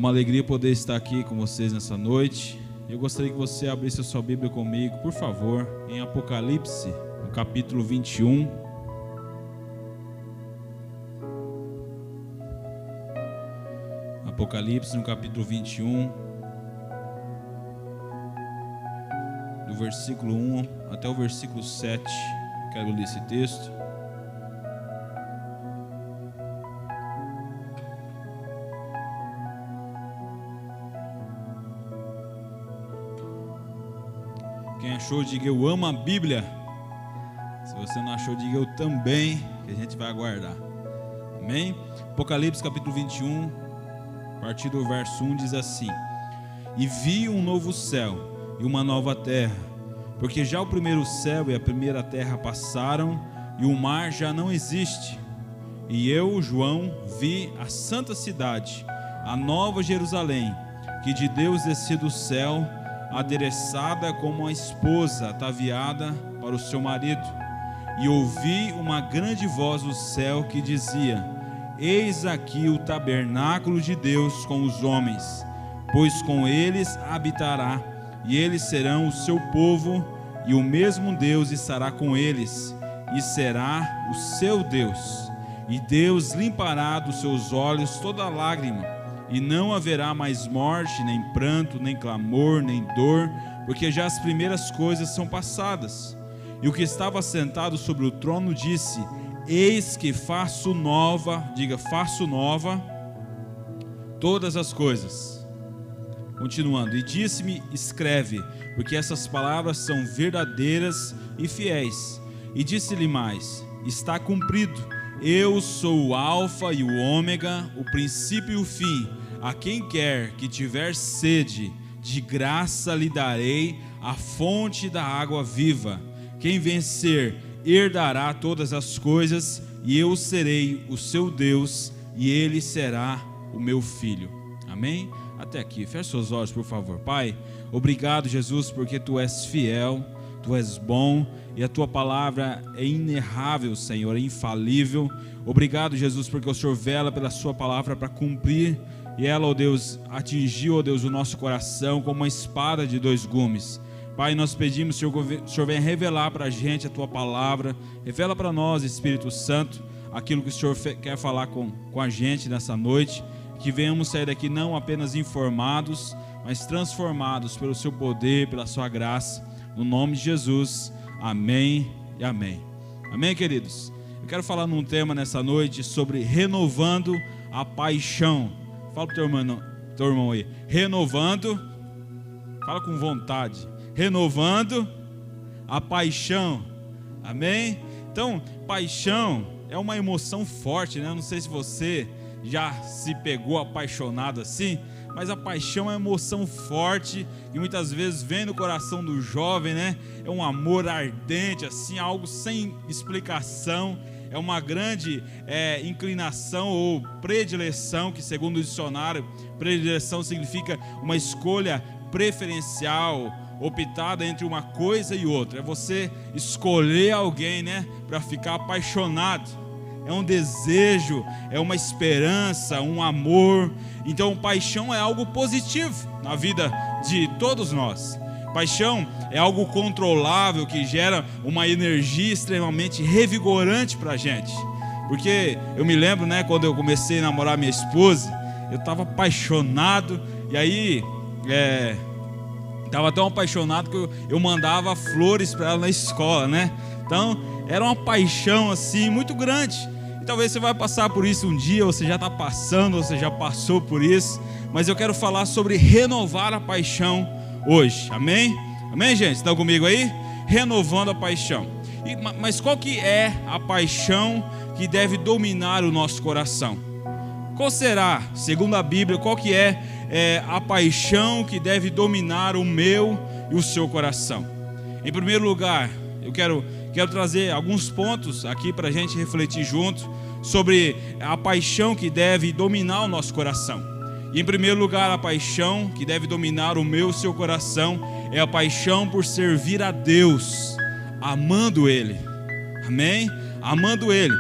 uma alegria poder estar aqui com vocês nessa noite. Eu gostaria que você abrisse a sua Bíblia comigo, por favor, em Apocalipse, no capítulo 21. Apocalipse, no capítulo 21, do versículo 1 até o versículo 7. Quero ler esse texto. Quem achou, diga eu amo a Bíblia. Se você não achou, diga eu também, que a gente vai aguardar. Amém? Apocalipse capítulo 21, a partir do verso 1 diz assim: E vi um novo céu e uma nova terra, porque já o primeiro céu e a primeira terra passaram, e o mar já não existe. E eu, João, vi a santa cidade, a nova Jerusalém, que de Deus descia do céu, adereçada como uma esposa ataviada para o seu marido. E ouvi uma grande voz do céu que dizia: Eis aqui o tabernáculo de Deus com os homens, pois com eles habitará, e eles serão o seu povo, e o mesmo Deus estará com eles, e será o seu Deus. E Deus limpará dos seus olhos toda lágrima, e não haverá mais morte, nem pranto, nem clamor, nem dor, porque já as primeiras coisas são passadas. E o que estava sentado sobre o trono disse: Eis que faço nova, diga, faço nova todas as coisas. Continuando, e disse-me: escreve, porque essas palavras são verdadeiras e fiéis. E disse-lhe mais: está cumprido. Eu sou o Alfa e o Ômega, o princípio e o fim. A quem quer que tiver sede, de graça lhe darei a fonte da água viva. Quem vencer herdará todas as coisas, e eu serei o seu Deus, e ele será o meu filho. Amém? Até aqui, feche seus olhos, por favor. Pai, obrigado, Jesus, porque tu és fiel, tu és bom, e a tua palavra é inerrável, Senhor, é infalível. Obrigado, Jesus, porque o Senhor vela pela sua palavra para cumprir, e ela, ó Deus, atingiu, ó Deus, o nosso coração como uma espada de dois gumes. Pai, nós pedimos, Senhor, que o Senhor venha revelar para a gente a tua palavra. Revela para nós, Espírito Santo, aquilo que o Senhor quer falar com a gente nessa noite. Que venhamos sair daqui não apenas informados, mas transformados pelo seu poder, pela sua graça. No nome de Jesus, amém e amém. Amém, queridos? Eu quero falar num tema nessa noite sobre renovando a paixão. Fala para o teu irmão aí. Renovando, fala com vontade. Renovando a paixão. Amém? Então, paixão é uma emoção forte, né? Eu não sei se você já se pegou apaixonado assim, mas a paixão é uma emoção forte e muitas vezes vem no coração do jovem, né? É um amor ardente, assim, algo sem explicação. É uma grande inclinação ou predileção, que segundo o dicionário, predileção significa uma escolha preferencial, optada entre uma coisa e outra. É você escolher alguém, né, para ficar apaixonado. É um desejo, é uma esperança, um amor. Então, paixão é algo positivo na vida de todos nós. Paixão é algo controlável que gera uma energia extremamente revigorante para a gente. Porque eu me lembro, né, quando eu comecei a namorar minha esposa, eu estava apaixonado, e aí estava tão apaixonado que eu mandava flores para ela na escola, né? Então era uma paixão assim muito grande. E talvez você vai passar por isso um dia, ou você já está passando, ou você já passou por isso. Mas eu quero falar sobre renovar a paixão hoje, amém? Amém, gente? Estão comigo aí? Renovando a paixão. Mas qual que é a paixão que deve dominar o nosso coração? Qual será, segundo a Bíblia, qual que é a paixão que deve dominar o meu e o seu coração? Em primeiro lugar, eu quero trazer alguns pontos aqui para a gente refletir junto sobre a paixão que deve dominar o nosso coração. E em primeiro lugar, a paixão que deve dominar o meu e o seu coração é a paixão por servir a Deus, amando Ele. Amém? Amando Ele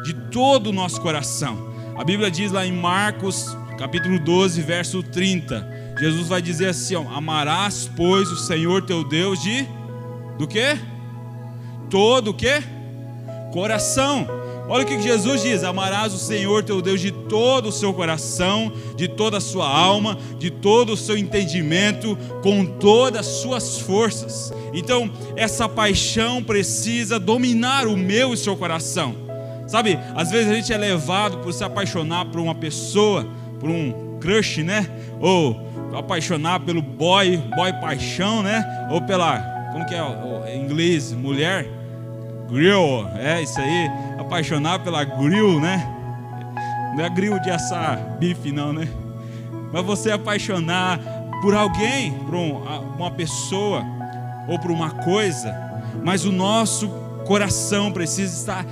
de todo o nosso coração. A Bíblia diz lá em Marcos capítulo 12, verso 30. Jesus vai dizer assim, ó, amarás, pois, o Senhor teu Deus do quê? Todo o quê? Coração. Olha o que Jesus diz: amarás o Senhor teu Deus de todo o seu coração, de toda a sua alma, de todo o seu entendimento, com todas as suas forças. Então, essa paixão precisa dominar o meu e o seu coração. Sabe, às vezes a gente é levado por se apaixonar por uma pessoa, por um crush, né? Ou apaixonar pelo boy paixão, né? Ou pela, como que é em inglês, mulher? Grill, é isso aí, apaixonar pela grill, né? Não é grill de assar bife não, né? Mas você apaixonar por alguém, por uma pessoa ou por uma coisa, mas o nosso coração precisa estar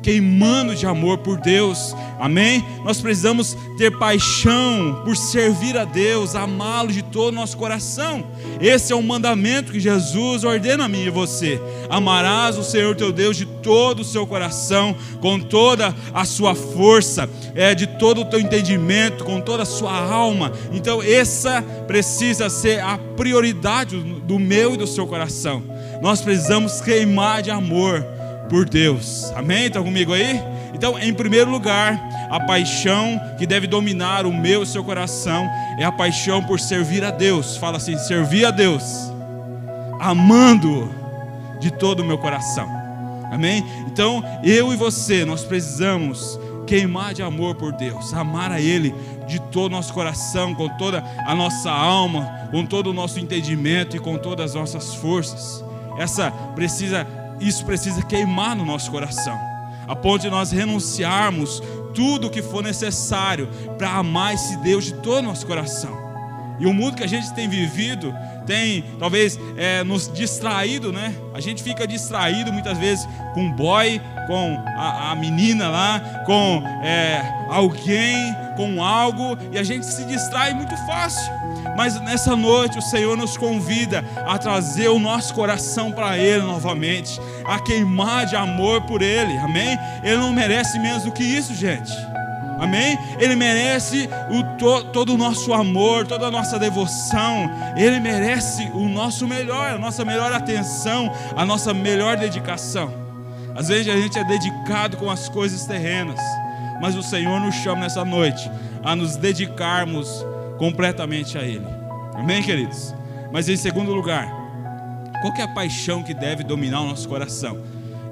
queimando de amor por Deus, amém? Nós precisamos ter paixão por servir a Deus, amá-lo de todo o nosso coração. Esse é o mandamento que Jesus ordena a mim e você: amarás o Senhor teu Deus de todo o seu coração, com toda a sua força, de todo o teu entendimento, com toda a sua alma. Então essa precisa ser a prioridade do meu e do seu coração. Nós precisamos queimar de amor por Deus, amém? Estão comigo aí? Então, em primeiro lugar, a paixão que deve dominar o meu e o seu coração é a paixão por servir a Deus. Fala assim: servir a Deus, amando de todo o meu coração, amém? Então, eu e você, nós precisamos queimar de amor por Deus, amar a Ele de todo o nosso coração, com toda a nossa alma, com todo o nosso entendimento e com todas as nossas forças. Isso precisa queimar no nosso coração, a ponto de nós renunciarmos tudo o que for necessário para amar esse Deus de todo o nosso coração. E o mundo que a gente tem vivido tem talvez nos distraído, né? A gente fica distraído muitas vezes com um boy, com a menina lá, com alguém, com algo, e a gente se distrai muito fácil. Mas nessa noite o Senhor nos convida a trazer o nosso coração para Ele novamente, a queimar de amor por Ele, amém? Ele não merece menos do que isso, gente, amém? Ele merece todo o nosso amor, toda a nossa devoção. Ele merece o nosso melhor, a nossa melhor atenção, a nossa melhor dedicação. Às vezes a gente é dedicado com as coisas terrenas, mas o Senhor nos chama nessa noite a nos dedicarmos completamente a Ele, amém, queridos? Mas em segundo lugar, qual que é a paixão que deve dominar o nosso coração?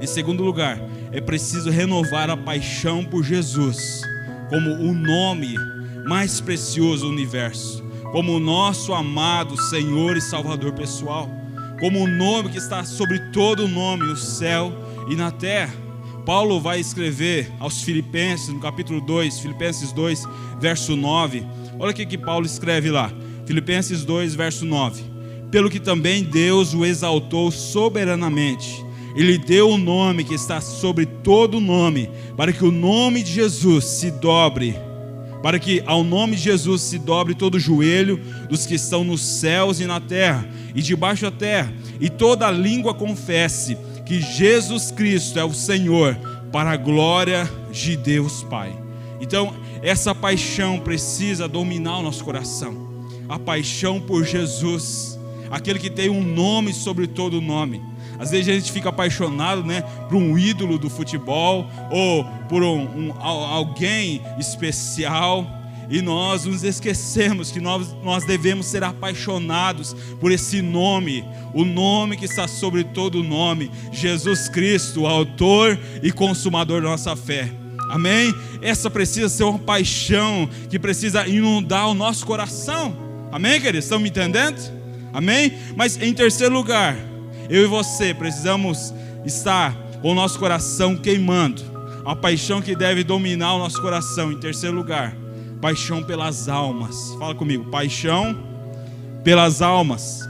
Em segundo lugar, é preciso renovar a paixão por Jesus como o nome mais precioso do universo, como o nosso amado Senhor e Salvador pessoal, como o nome que está sobre todo nome no céu e na terra. Paulo vai escrever aos Filipenses, no capítulo 2, Filipenses 2, verso 9. Olha o que Paulo escreve lá, Filipenses 2, verso 9. Pelo que também Deus o exaltou soberanamente, e lhe deu o nome que está sobre todo nome, para que o nome de Jesus se dobre, para que ao nome de Jesus se dobre todo o joelho dos que estão nos céus e na terra, e debaixo da terra, e toda língua confesse que Jesus Cristo é o Senhor, para a glória de Deus Pai. Então, essa paixão precisa dominar o nosso coração, a paixão por Jesus, aquele que tem um nome sobre todo nome. Às vezes a gente fica apaixonado, né, por um ídolo do futebol, ou por alguém especial, e nós nos esquecemos que nós devemos ser apaixonados por esse nome, o nome que está sobre todo nome, Jesus Cristo, o autor e consumador da nossa fé. Amém? Essa precisa ser uma paixão que precisa inundar o nosso coração. Amém, queridos? Estão me entendendo? Amém? Mas em terceiro lugar, eu e você precisamos estar com o nosso coração queimando, a paixão que deve dominar o nosso coração. Em terceiro lugar, paixão pelas almas. Fala comigo, paixão pelas almas.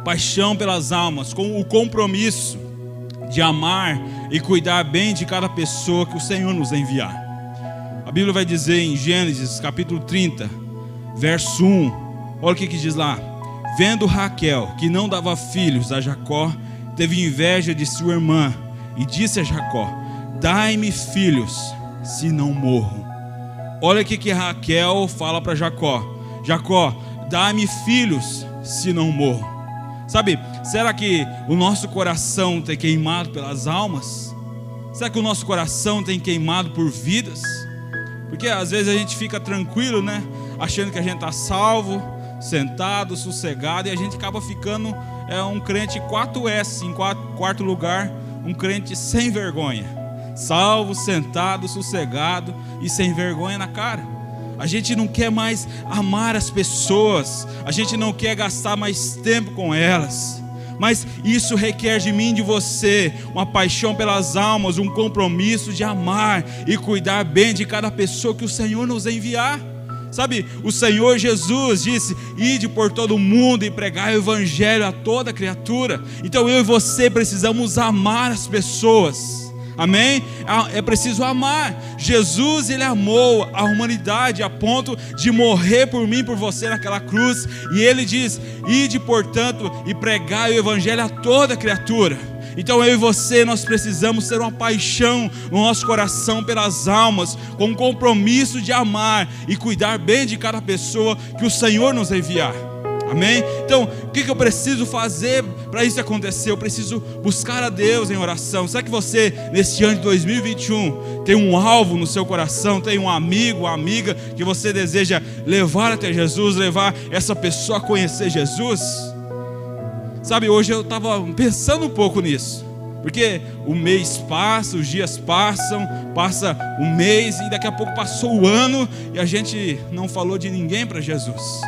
Paixão pelas almas, com o compromisso de amar e cuidar bem de cada pessoa que o Senhor nos enviar. A Bíblia vai dizer em Gênesis capítulo 30, verso 1, olha o que diz lá: vendo Raquel que não dava filhos a Jacó, teve inveja de sua irmã e disse a Jacó: dai-me filhos, se não morro. olha o que Raquel fala para Jacó: Jacó, dá-me filhos, se não morro. Sabe, será que o nosso coração tem queimado pelas almas? Será que o nosso coração tem queimado por vidas? Porque às vezes a gente fica tranquilo, né? Achando que a gente está salvo, sentado, sossegado, e a gente acaba ficando um crente 4S, em quarto lugar, um crente sem vergonha. Salvo, sentado, sossegado e sem vergonha na cara. A gente não quer mais amar as pessoas, a gente não quer gastar mais tempo com elas, mas isso requer de mim e de você uma paixão pelas almas, um compromisso de amar e cuidar bem de cada pessoa que o Senhor nos enviar. Sabe, o Senhor Jesus disse: ide por todo o mundo e pregai o evangelho a toda criatura. Então eu e você precisamos amar as pessoas. Amém? É preciso amar. Jesus, ele amou a humanidade a ponto de morrer por mim, por você naquela cruz. E ele diz: ide portanto e pregai o evangelho a toda criatura. Então eu e você, nós precisamos ter uma paixão no nosso coração pelas almas, com um compromisso de amar e cuidar bem de cada pessoa que o Senhor nos enviar. Amém? Então, o que eu preciso fazer para isso acontecer? Eu preciso buscar a Deus em oração. Será que você, neste ano de 2021, tem um alvo no seu coração, tem um amigo, uma amiga que você deseja levar até Jesus, levar essa pessoa a conhecer Jesus? Sabe, hoje eu estava pensando um pouco nisso, porque o mês passa, os dias passam, passa um mês e daqui a pouco passou o ano e a gente não falou de ninguém para Jesus.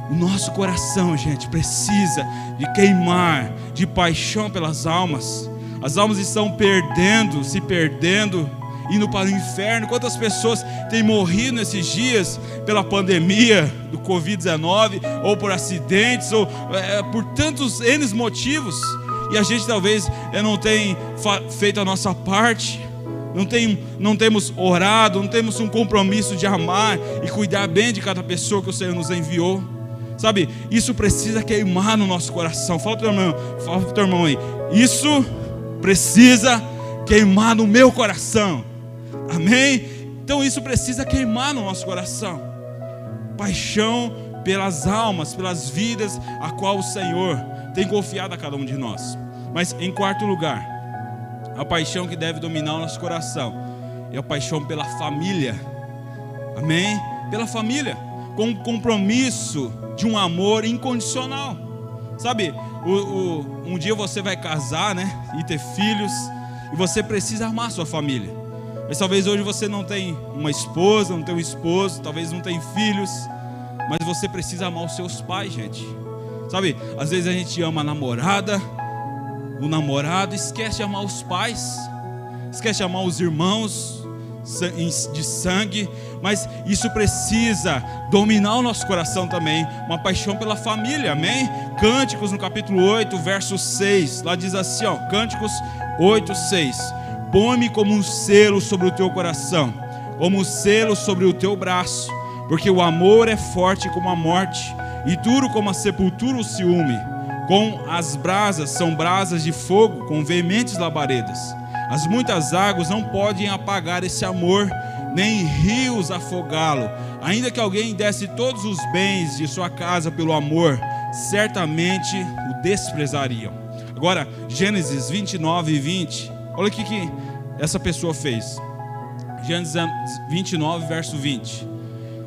O nosso coração, gente, precisa de queimar de paixão pelas almas. As almas estão se perdendo, indo para o inferno. Quantas pessoas têm morrido nesses dias pela pandemia do Covid-19, ou por acidentes, ou por tantos N motivos, e a gente talvez não tenha feito a nossa parte, não temos orado, não temos um compromisso de amar e cuidar bem de cada pessoa que o Senhor nos enviou. Sabe, isso precisa queimar no nosso coração. Fala para o teu irmão aí: isso precisa queimar no meu coração. Amém? Então isso precisa queimar no nosso coração. Paixão pelas almas, pelas vidas a qual o Senhor tem confiado a cada um de nós. Mas em quarto lugar, a paixão que deve dominar o nosso coração é a paixão pela família. Amém? Pela família, com um compromisso de um amor incondicional. Sabe, um dia você vai casar, né, e ter filhos, e você precisa amar a sua família. Mas talvez hoje você não tem uma esposa, não tem um esposo, talvez não tem filhos, mas você precisa amar os seus pais, gente. Sabe, às vezes a gente ama a namorada, o namorado, esquece de amar os pais, esquece de amar os irmãos de sangue. Mas isso precisa dominar o nosso coração também, uma paixão pela família. Amém? Cânticos no capítulo 8, verso 6, lá diz assim, ó, Cânticos 8, 6: põe-me como um selo sobre o teu coração, como um selo sobre o teu braço, porque o amor é forte como a morte, e duro como a sepultura o ciúme. Com as brasas, são brasas de fogo, com veementes labaredas. As muitas águas não podem apagar esse amor, nem rios afogá-lo. Ainda que alguém desse todos os bens de sua casa pelo amor, certamente o desprezariam. Agora, Gênesis 29 e 20, olha o que essa pessoa fez. Gênesis 29, verso 20: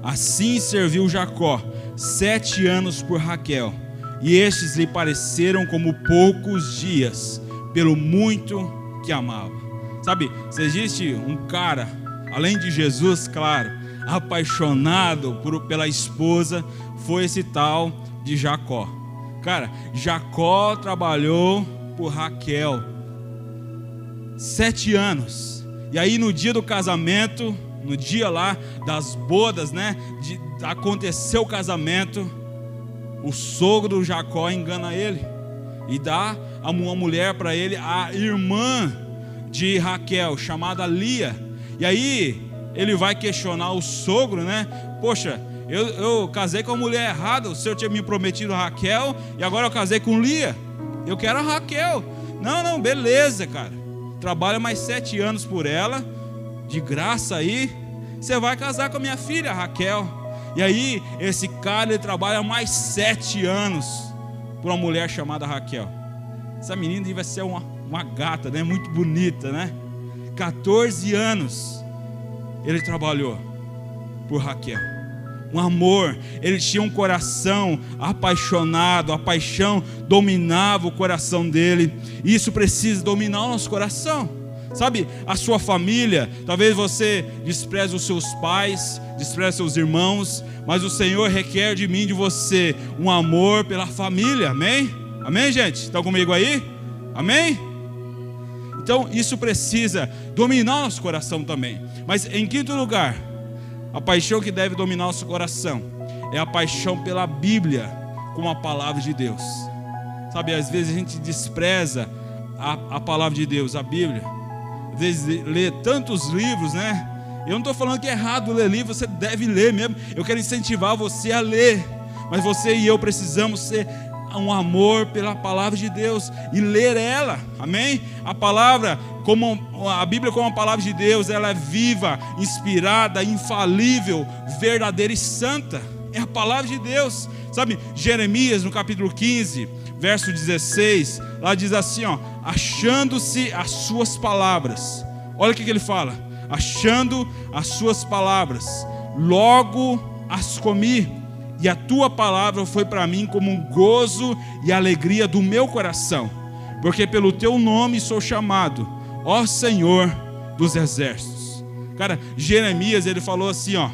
assim serviu Jacó 7 anos por Raquel, e estes lhe pareceram como poucos dias, pelo muito que amava. Sabe, se existe um cara, além de Jesus, claro, apaixonado pela esposa, foi esse tal de Jacó. Cara, Jacó trabalhou por Raquel 7 anos. E aí no dia do casamento, no dia lá das bodas, né, de acontecer o casamento, o sogro do Jacó engana ele e dá uma mulher para ele, a irmã de Raquel, chamada Lia. E aí ele vai questionar o sogro, né? Poxa, eu casei com a mulher errada, o senhor tinha me prometido a Raquel e agora eu casei com Lia, eu quero a Raquel. Não, beleza, cara, trabalha mais 7 anos por ela, de graça aí. você vai casar com a minha filha, Raquel. E aí, esse cara, ele trabalha mais 7 anos por uma mulher chamada Raquel. Essa menina vai ser uma gata, né? Muito bonita, né? 14 anos ele trabalhou por Raquel. Um amor, ele tinha um coração apaixonado, a paixão dominava o coração dele. E isso precisa dominar o nosso coração. Sabe, a sua família, talvez você despreze os seus pais, despreze seus irmãos, mas o Senhor requer de mim e de você um amor pela família, amém? Amém, gente? Estão comigo aí? Amém? Então isso precisa dominar nosso coração também. Mas em quinto lugar, a paixão que deve dominar nosso coração é a paixão pela Bíblia, como a palavra de Deus. Sabe, às vezes a gente despreza a palavra de Deus, a Bíblia. Às vezes lê tantos livros, né? Eu não estou falando que é errado ler livro, você deve ler mesmo. Eu quero incentivar você a ler. Mas você e eu precisamos ter um amor pela palavra de Deus e ler ela, amém? A palavra, como a Bíblia como a palavra de Deus, ela é viva, inspirada, infalível, verdadeira e santa. É a palavra de Deus. Sabe, Jeremias no capítulo 15, verso 16, lá diz assim, ó: achando-se as suas palavras. Olha o que ele fala: achando as suas palavras, logo as comi, e a tua palavra foi para mim como um gozo e alegria do meu coração, porque pelo teu nome sou chamado, ó Senhor dos exércitos. Cara, Jeremias, ele falou assim, ó: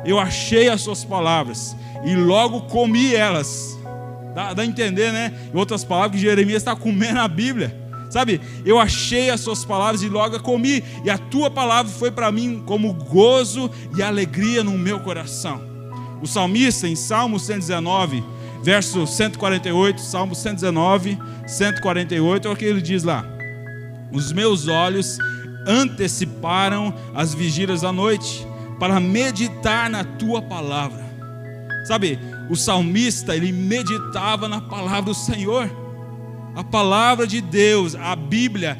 eu achei as suas palavras e logo comi elas. Dá a entender, né? Em outras palavras, que Jeremias está comendo a Bíblia. Sabe, eu achei as suas palavras e logo a comi, e a tua palavra foi para mim como gozo e alegria no meu coração. O salmista, em Salmo 119, verso 148, Salmo 119, 148, olha o que ele diz lá: os meus olhos anteciparam as vigílias da noite, para meditar na tua palavra. Sabe, o salmista, ele meditava na palavra do Senhor. A palavra de Deus, a Bíblia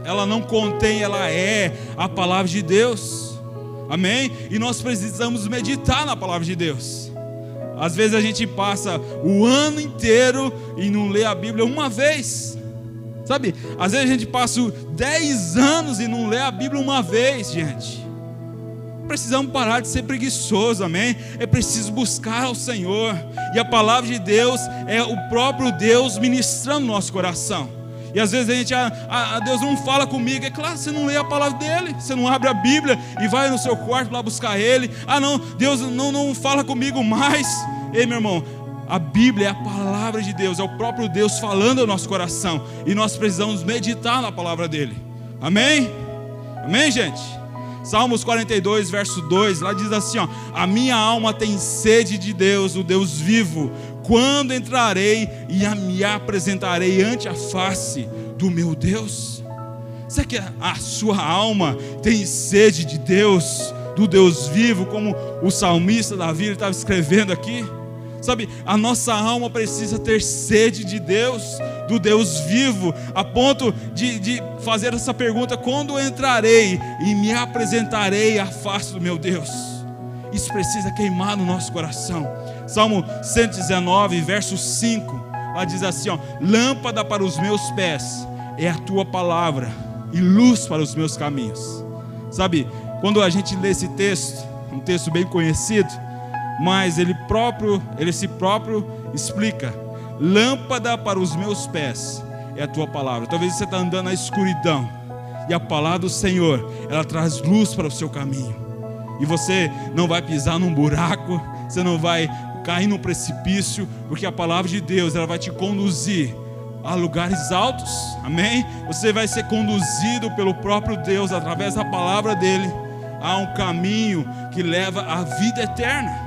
ela não contém, ela é a palavra de Deus, amém? E nós precisamos meditar na palavra de Deus. Às vezes a gente passa o ano inteiro e não lê a Bíblia uma vez, sabe? Às vezes a gente passa 10 anos e não lê a Bíblia uma vez, gente. Precisamos parar de ser preguiçosos, amém? É preciso buscar ao Senhor, e a palavra de Deus é o próprio Deus ministrando no nosso coração. E às vezes a gente, Deus não fala comigo. É claro, você não lê a palavra dele, você não abre a Bíblia e vai no seu quarto lá buscar ele. Não, Deus não fala comigo mais. Ei, meu irmão, a Bíblia é a palavra de Deus, é o próprio Deus falando ao nosso coração, e nós precisamos meditar na palavra dele, amém? Amém, gente? Salmos 42, verso 2, lá diz assim, ó: a minha alma tem sede de Deus, o Deus vivo. Quando entrarei e me apresentarei ante a face do meu Deus? Será que a sua alma tem sede de Deus, do Deus vivo, como o salmista Davi estava escrevendo aqui? Sabe, a nossa alma precisa ter sede de Deus, do Deus vivo, a ponto de fazer essa pergunta: quando entrarei e me apresentarei à face do meu Deus? Isso precisa queimar no nosso coração. Salmo 119, verso 5, lá diz assim, ó: lâmpada para os meus pés é a tua palavra e luz para os meus caminhos. Sabe, quando a gente lê esse texto, um texto bem conhecido, mas ele se próprio explica: lâmpada para os meus pés é a tua palavra. Talvez você está andando na escuridão, e a palavra do Senhor, ela traz luz para o seu caminho, e você não vai pisar num buraco, você não vai cair num precipício, porque a palavra de Deus, ela vai te conduzir a lugares altos, amém? Você vai ser conduzido pelo próprio Deus, através da palavra dele, a um caminho que leva à vida eterna.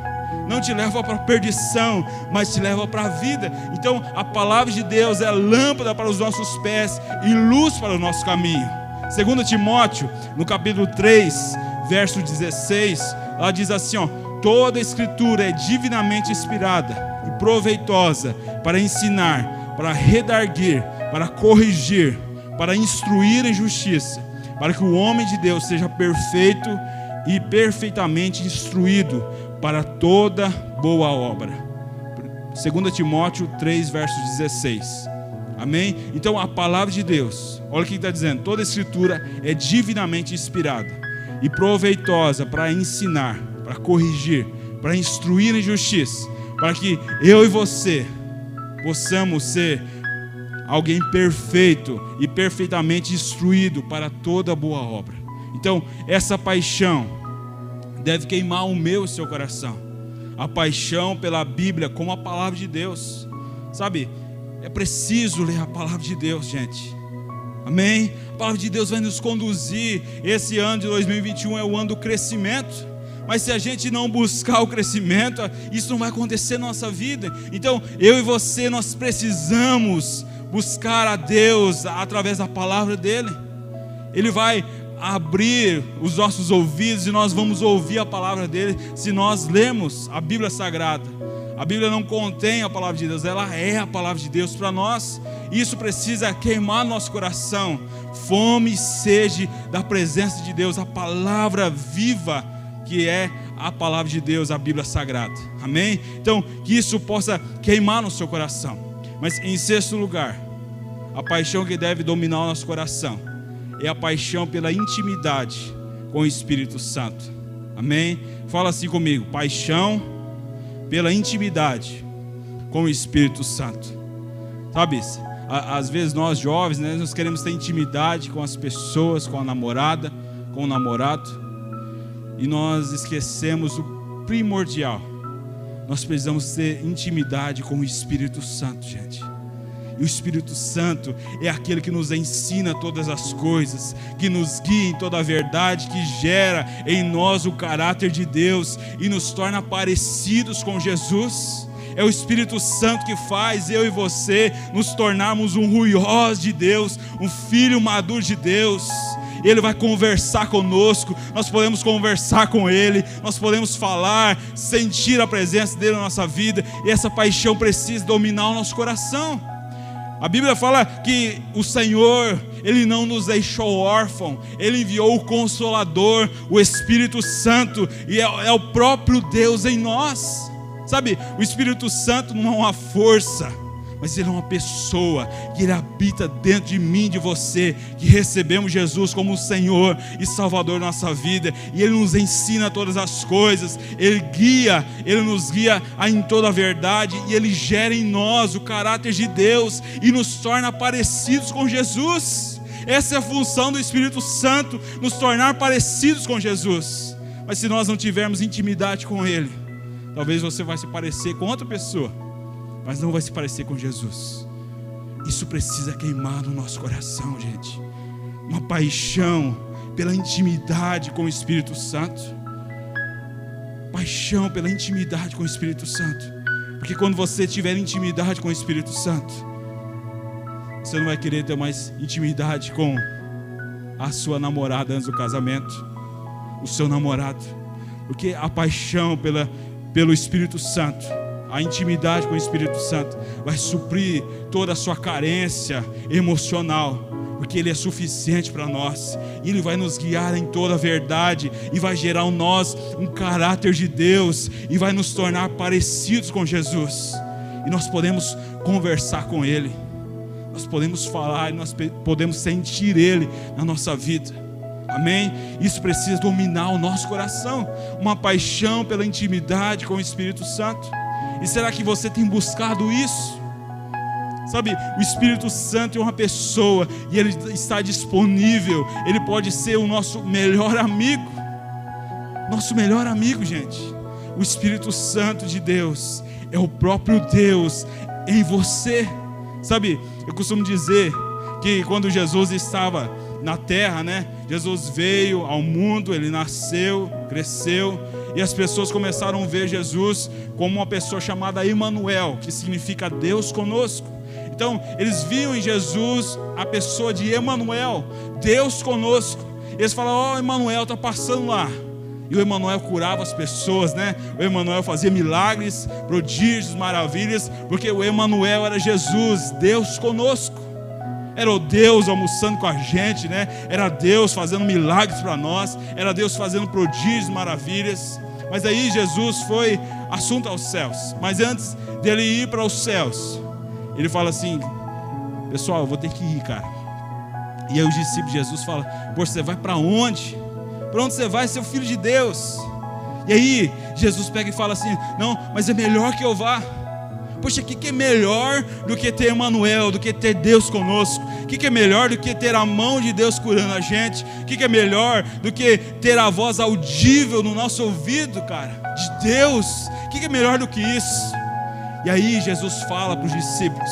Não te leva para a perdição, mas te leva para a vida. Então a palavra de Deus é lâmpada para os nossos pés e luz para o nosso caminho. 2 Timóteo, no capítulo 3, verso 16, lá diz assim, ó: toda a escritura é divinamente inspirada e proveitosa para ensinar, para redarguir, para corrigir, para instruir em justiça, para que o homem de Deus seja perfeito e perfeitamente instruído para toda boa obra. 2 Timóteo 3, verso 16. Amém? Então a palavra de Deus, olha o que está dizendo: toda a escritura é divinamente inspirada e proveitosa para ensinar, para corrigir, para instruir em justiça, para que eu e você possamos ser alguém perfeito e perfeitamente instruído para toda boa obra. Então essa paixão deve queimar o meu e o seu coração. A paixão pela Bíblia como a palavra de Deus. Sabe, é preciso ler a palavra de Deus, gente. Amém? A palavra de Deus vai nos conduzir. Esse ano de 2021 é o ano do crescimento. Mas se a gente não buscar o crescimento, isso não vai acontecer na nossa vida. Então, eu e você, nós precisamos buscar a Deus através da palavra dele. Ele vai abrir os nossos ouvidos e nós vamos ouvir a palavra dele se nós lermos a Bíblia Sagrada. A Bíblia não contém a palavra de Deus, ela é a palavra de Deus para nós. Isso precisa queimar nosso coração. Fome e sede da presença de Deus, a palavra viva que é a palavra de Deus, a Bíblia Sagrada. Amém? Então, que isso possa queimar no seu coração. Mas em sexto lugar, a paixão que deve dominar o nosso coração é a paixão pela intimidade com o Espírito Santo. Amém? Fala assim comigo: paixão pela intimidade com o Espírito Santo. Sabe, às vezes nós jovens, né, nós queremos ter intimidade com as pessoas, com a namorada, com o namorado, e nós esquecemos o primordial. Nós precisamos ter intimidade com o Espírito Santo, gente. E o Espírito Santo é aquele que nos ensina todas as coisas, que nos guia em toda a verdade, que gera em nós o caráter de Deus e nos torna parecidos com Jesus. É o Espírito Santo que faz eu e você nos tornarmos um ruiós de Deus, um filho maduro de Deus. Ele vai conversar conosco, nós podemos conversar com Ele, nós podemos falar, sentir a presença dEle na nossa vida, e essa paixão precisa dominar o nosso coração. A Bíblia fala que o Senhor, Ele não nos deixou órfãos, Ele enviou o Consolador, o Espírito Santo, e é o próprio Deus em nós. Sabe, o Espírito Santo não é uma força, mas Ele é uma pessoa, que Ele habita dentro de mim, de você, que recebemos Jesus como o Senhor e Salvador da nossa vida, e Ele nos ensina todas as coisas, Ele nos guia em toda a verdade, e Ele gera em nós o caráter de Deus, e nos torna parecidos com Jesus. Essa é a função do Espírito Santo, nos tornar parecidos com Jesus. Mas se nós não tivermos intimidade com Ele, talvez você vai se parecer com outra pessoa, mas não vai se parecer com Jesus. Isso precisa queimar no nosso coração, gente. Uma paixão pela intimidade com o Espírito Santo. Paixão pela intimidade com o Espírito Santo. Porque quando você tiver intimidade com o Espírito Santo, você não vai querer ter mais intimidade com a sua namorada antes do casamento, o seu namorado. Porque a paixão pelo Espírito Santo, a intimidade com o Espírito Santo vai suprir toda a sua carência emocional, porque Ele é suficiente para nós. Ele vai nos guiar em toda a verdade e vai gerar em nós um caráter de Deus e vai nos tornar parecidos com Jesus. E nós podemos conversar com Ele, nós podemos falar, nós podemos sentir Ele na nossa vida. Amém? Isso precisa dominar o nosso coração, uma paixão pela intimidade com o Espírito Santo. E será que você tem buscado isso? Sabe, o Espírito Santo é uma pessoa e Ele está disponível. Ele pode ser o nosso melhor amigo. Nosso melhor amigo, gente. O Espírito Santo de Deus é o próprio Deus em você. Sabe, eu costumo dizer que quando Jesus estava na terra, né? Jesus veio ao mundo, Ele nasceu, cresceu, e as pessoas começaram a ver Jesus como uma pessoa chamada Emanuel, que significa Deus conosco. Então eles viam em Jesus a pessoa de Emanuel, Deus conosco. Eles falavam: ó, Emanuel está passando lá. E o Emanuel curava as pessoas, né? O Emanuel fazia milagres, prodígios, maravilhas, porque o Emanuel era Jesus, Deus conosco. Era o Deus almoçando com a gente, né? Era Deus fazendo milagres para nós. Era Deus fazendo prodígios, maravilhas. Mas aí Jesus foi assunto aos céus. Mas antes dele ir para os céus, ele fala assim: pessoal, eu vou ter que ir, cara. E aí os discípulos de Jesus falam: poxa, você vai para onde? Para onde você vai, seu filho de Deus? E aí Jesus pega e fala assim: não, mas é melhor que eu vá. Poxa, o que é melhor do que ter Emmanuel, do que ter Deus conosco? O que é melhor do que ter a mão de Deus curando a gente? O que é melhor do que ter a voz audível no nosso ouvido, cara, de Deus? O que é melhor do que isso? E aí Jesus fala para os discípulos: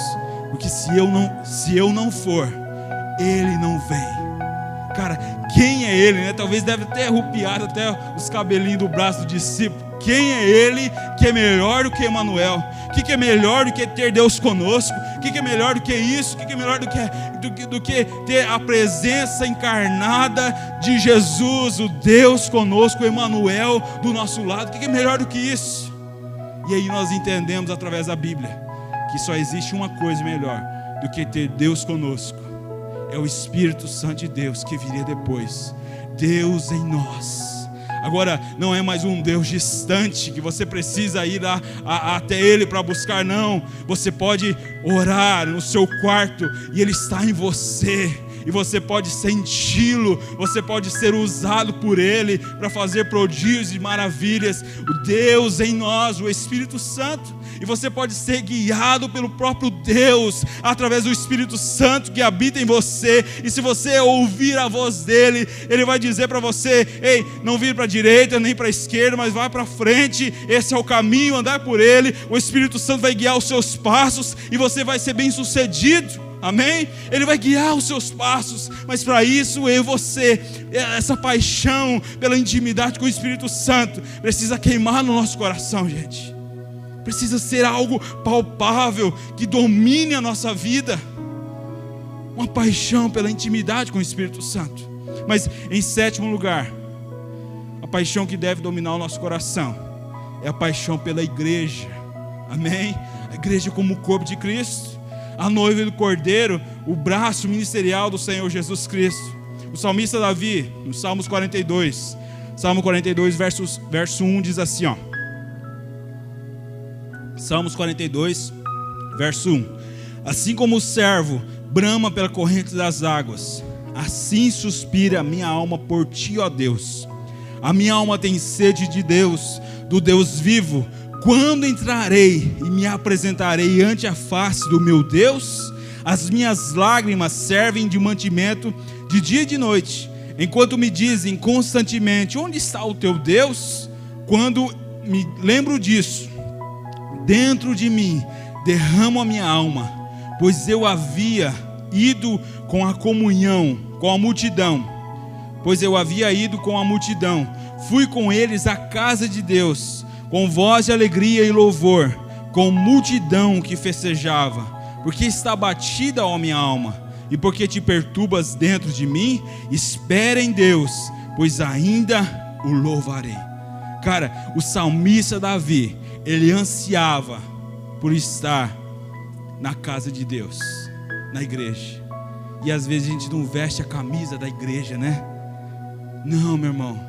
porque se eu não for, ele não vem. Cara, quem é ele, né? Talvez deve ter arrupiado até os cabelinhos do braço do discípulo. Quem é ele que é melhor do que Emmanuel? O que é melhor do que ter Deus conosco? O que é melhor do que isso? O que é melhor do que ter a presença encarnada de Jesus, o Deus conosco, o Emmanuel do nosso lado? O que é melhor do que isso? E aí nós entendemos através da Bíblia que só existe uma coisa melhor do que ter Deus conosco: é o Espírito Santo de Deus que viria depois. Deus em nós. Agora, não é mais um Deus distante que você precisa ir até Ele para buscar, não. Você pode orar no seu quarto e Ele está em você. E você pode senti-lo, você pode ser usado por Ele para fazer prodígios e maravilhas. O Deus em nós, o Espírito Santo. E você pode ser guiado pelo próprio Deus, através do Espírito Santo que habita em você. E se você ouvir a voz dEle, Ele vai dizer para você: ei, não vire para a direita nem para a esquerda, mas vai para frente. Esse é o caminho, andar por Ele. O Espírito Santo vai guiar os seus passos e você vai ser bem sucedido. Amém? Ele vai guiar os seus passos. Mas para isso, eu e você, essa paixão pela intimidade com o Espírito Santo precisa queimar no nosso coração, gente. Precisa ser algo palpável, que domine a nossa vida. Uma paixão pela intimidade com o Espírito Santo. Mas em sétimo lugar, a paixão que deve dominar o nosso coração é a paixão pela igreja. Amém? A igreja como o corpo de Cristo, a noiva do Cordeiro, o braço ministerial do Senhor Jesus Cristo. O salmista Davi, no Salmos 42, Salmo 42, verso 1 diz assim, ó. Salmos 42, verso 1: assim como o servo brama pela corrente das águas, assim suspira a minha alma por ti, ó Deus. A minha alma tem sede de Deus, do Deus vivo. Quando entrarei e me apresentarei ante a face do meu Deus? As minhas lágrimas servem de mantimento de dia e de noite, enquanto me dizem constantemente: onde está o teu Deus? Quando me lembro disso, dentro de mim derramo a minha alma, pois eu havia ido com a comunhão, com a multidão. Fui com eles à casa de Deus, com voz de alegria e louvor, com multidão que festejava. Porque está abatida, ó minha alma, e porque te perturbas dentro de mim? Espera em Deus, pois ainda o louvarei. Cara, o salmista Davi, ele ansiava por estar na casa de Deus, na igreja. E às vezes a gente não veste a camisa da igreja, né? Não, meu irmão.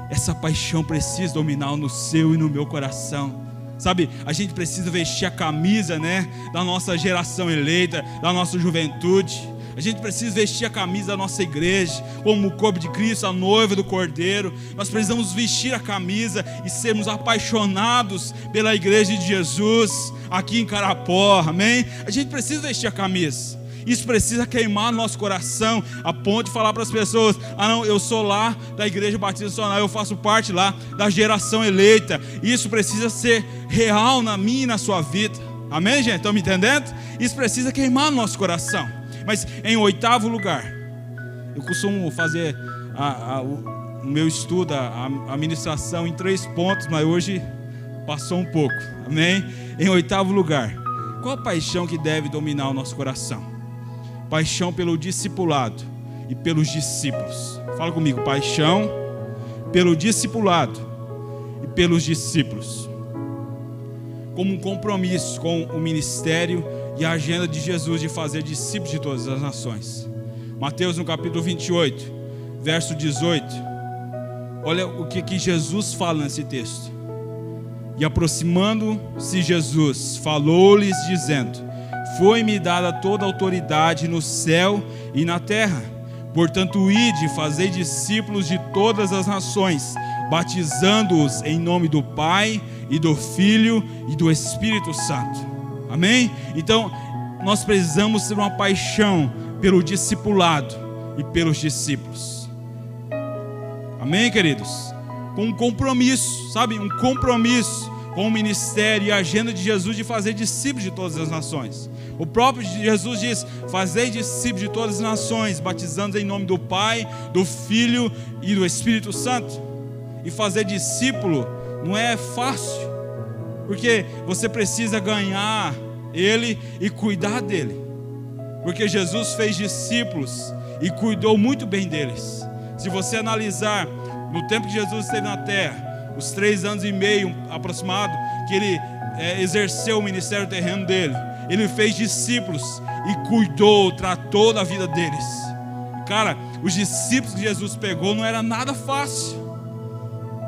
Essa paixão precisa dominar no seu e no meu coração. Sabe, a gente precisa vestir a camisa, né, da nossa geração eleita, da nossa juventude. A gente precisa vestir a camisa da nossa igreja, como o corpo de Cristo, a noiva do Cordeiro. Nós precisamos vestir a camisa e sermos apaixonados pela igreja de Jesus, aqui em Carapó, amém? A gente precisa vestir a camisa. Isso precisa queimar no nosso coração, a ponto de falar para as pessoas: ah não, eu sou lá da Igreja Batista Nacional, eu faço parte lá da geração eleita. Isso precisa ser real na minha e na sua vida. Amém, gente? Estão me entendendo? Isso precisa queimar no nosso coração. Mas em oitavo lugar, eu costumo fazer o meu estudo, a ministração em 3 pontos, mas hoje passou um pouco. Amém? Em oitavo lugar, qual a paixão que deve dominar o nosso coração? Paixão pelo discipulado e pelos discípulos. Fala comigo: paixão pelo discipulado e pelos discípulos. Como um compromisso com o ministério e a agenda de Jesus de fazer discípulos de todas as nações. Mateus no capítulo 28, verso 18. Olha o que Jesus fala nesse texto. E aproximando-se Jesus, falou-lhes dizendo: foi-me dada toda a autoridade no céu e na terra. Portanto, ide, fazei discípulos de todas as nações, batizando-os em nome do Pai e do Filho e do Espírito Santo. Amém? Então, nós precisamos ter uma paixão pelo discipulado e pelos discípulos. Amém, queridos? Com um compromisso, sabe? Um compromisso com o ministério e a agenda de Jesus de fazer discípulos de todas as nações. O próprio Jesus diz: fazei discípulos de todas as nações, batizando em nome do Pai, do Filho e do Espírito Santo. E fazer discípulo não é fácil, porque você precisa ganhar ele e cuidar dele, porque Jesus fez discípulos e cuidou muito bem deles. Se você analisar no tempo que Jesus esteve na terra, os 3 anos e meio aproximado que ele exerceu o ministério terreno dele, ele fez discípulos e cuidou, tratou da vida deles. Cara, os discípulos que Jesus pegou não era nada fácil.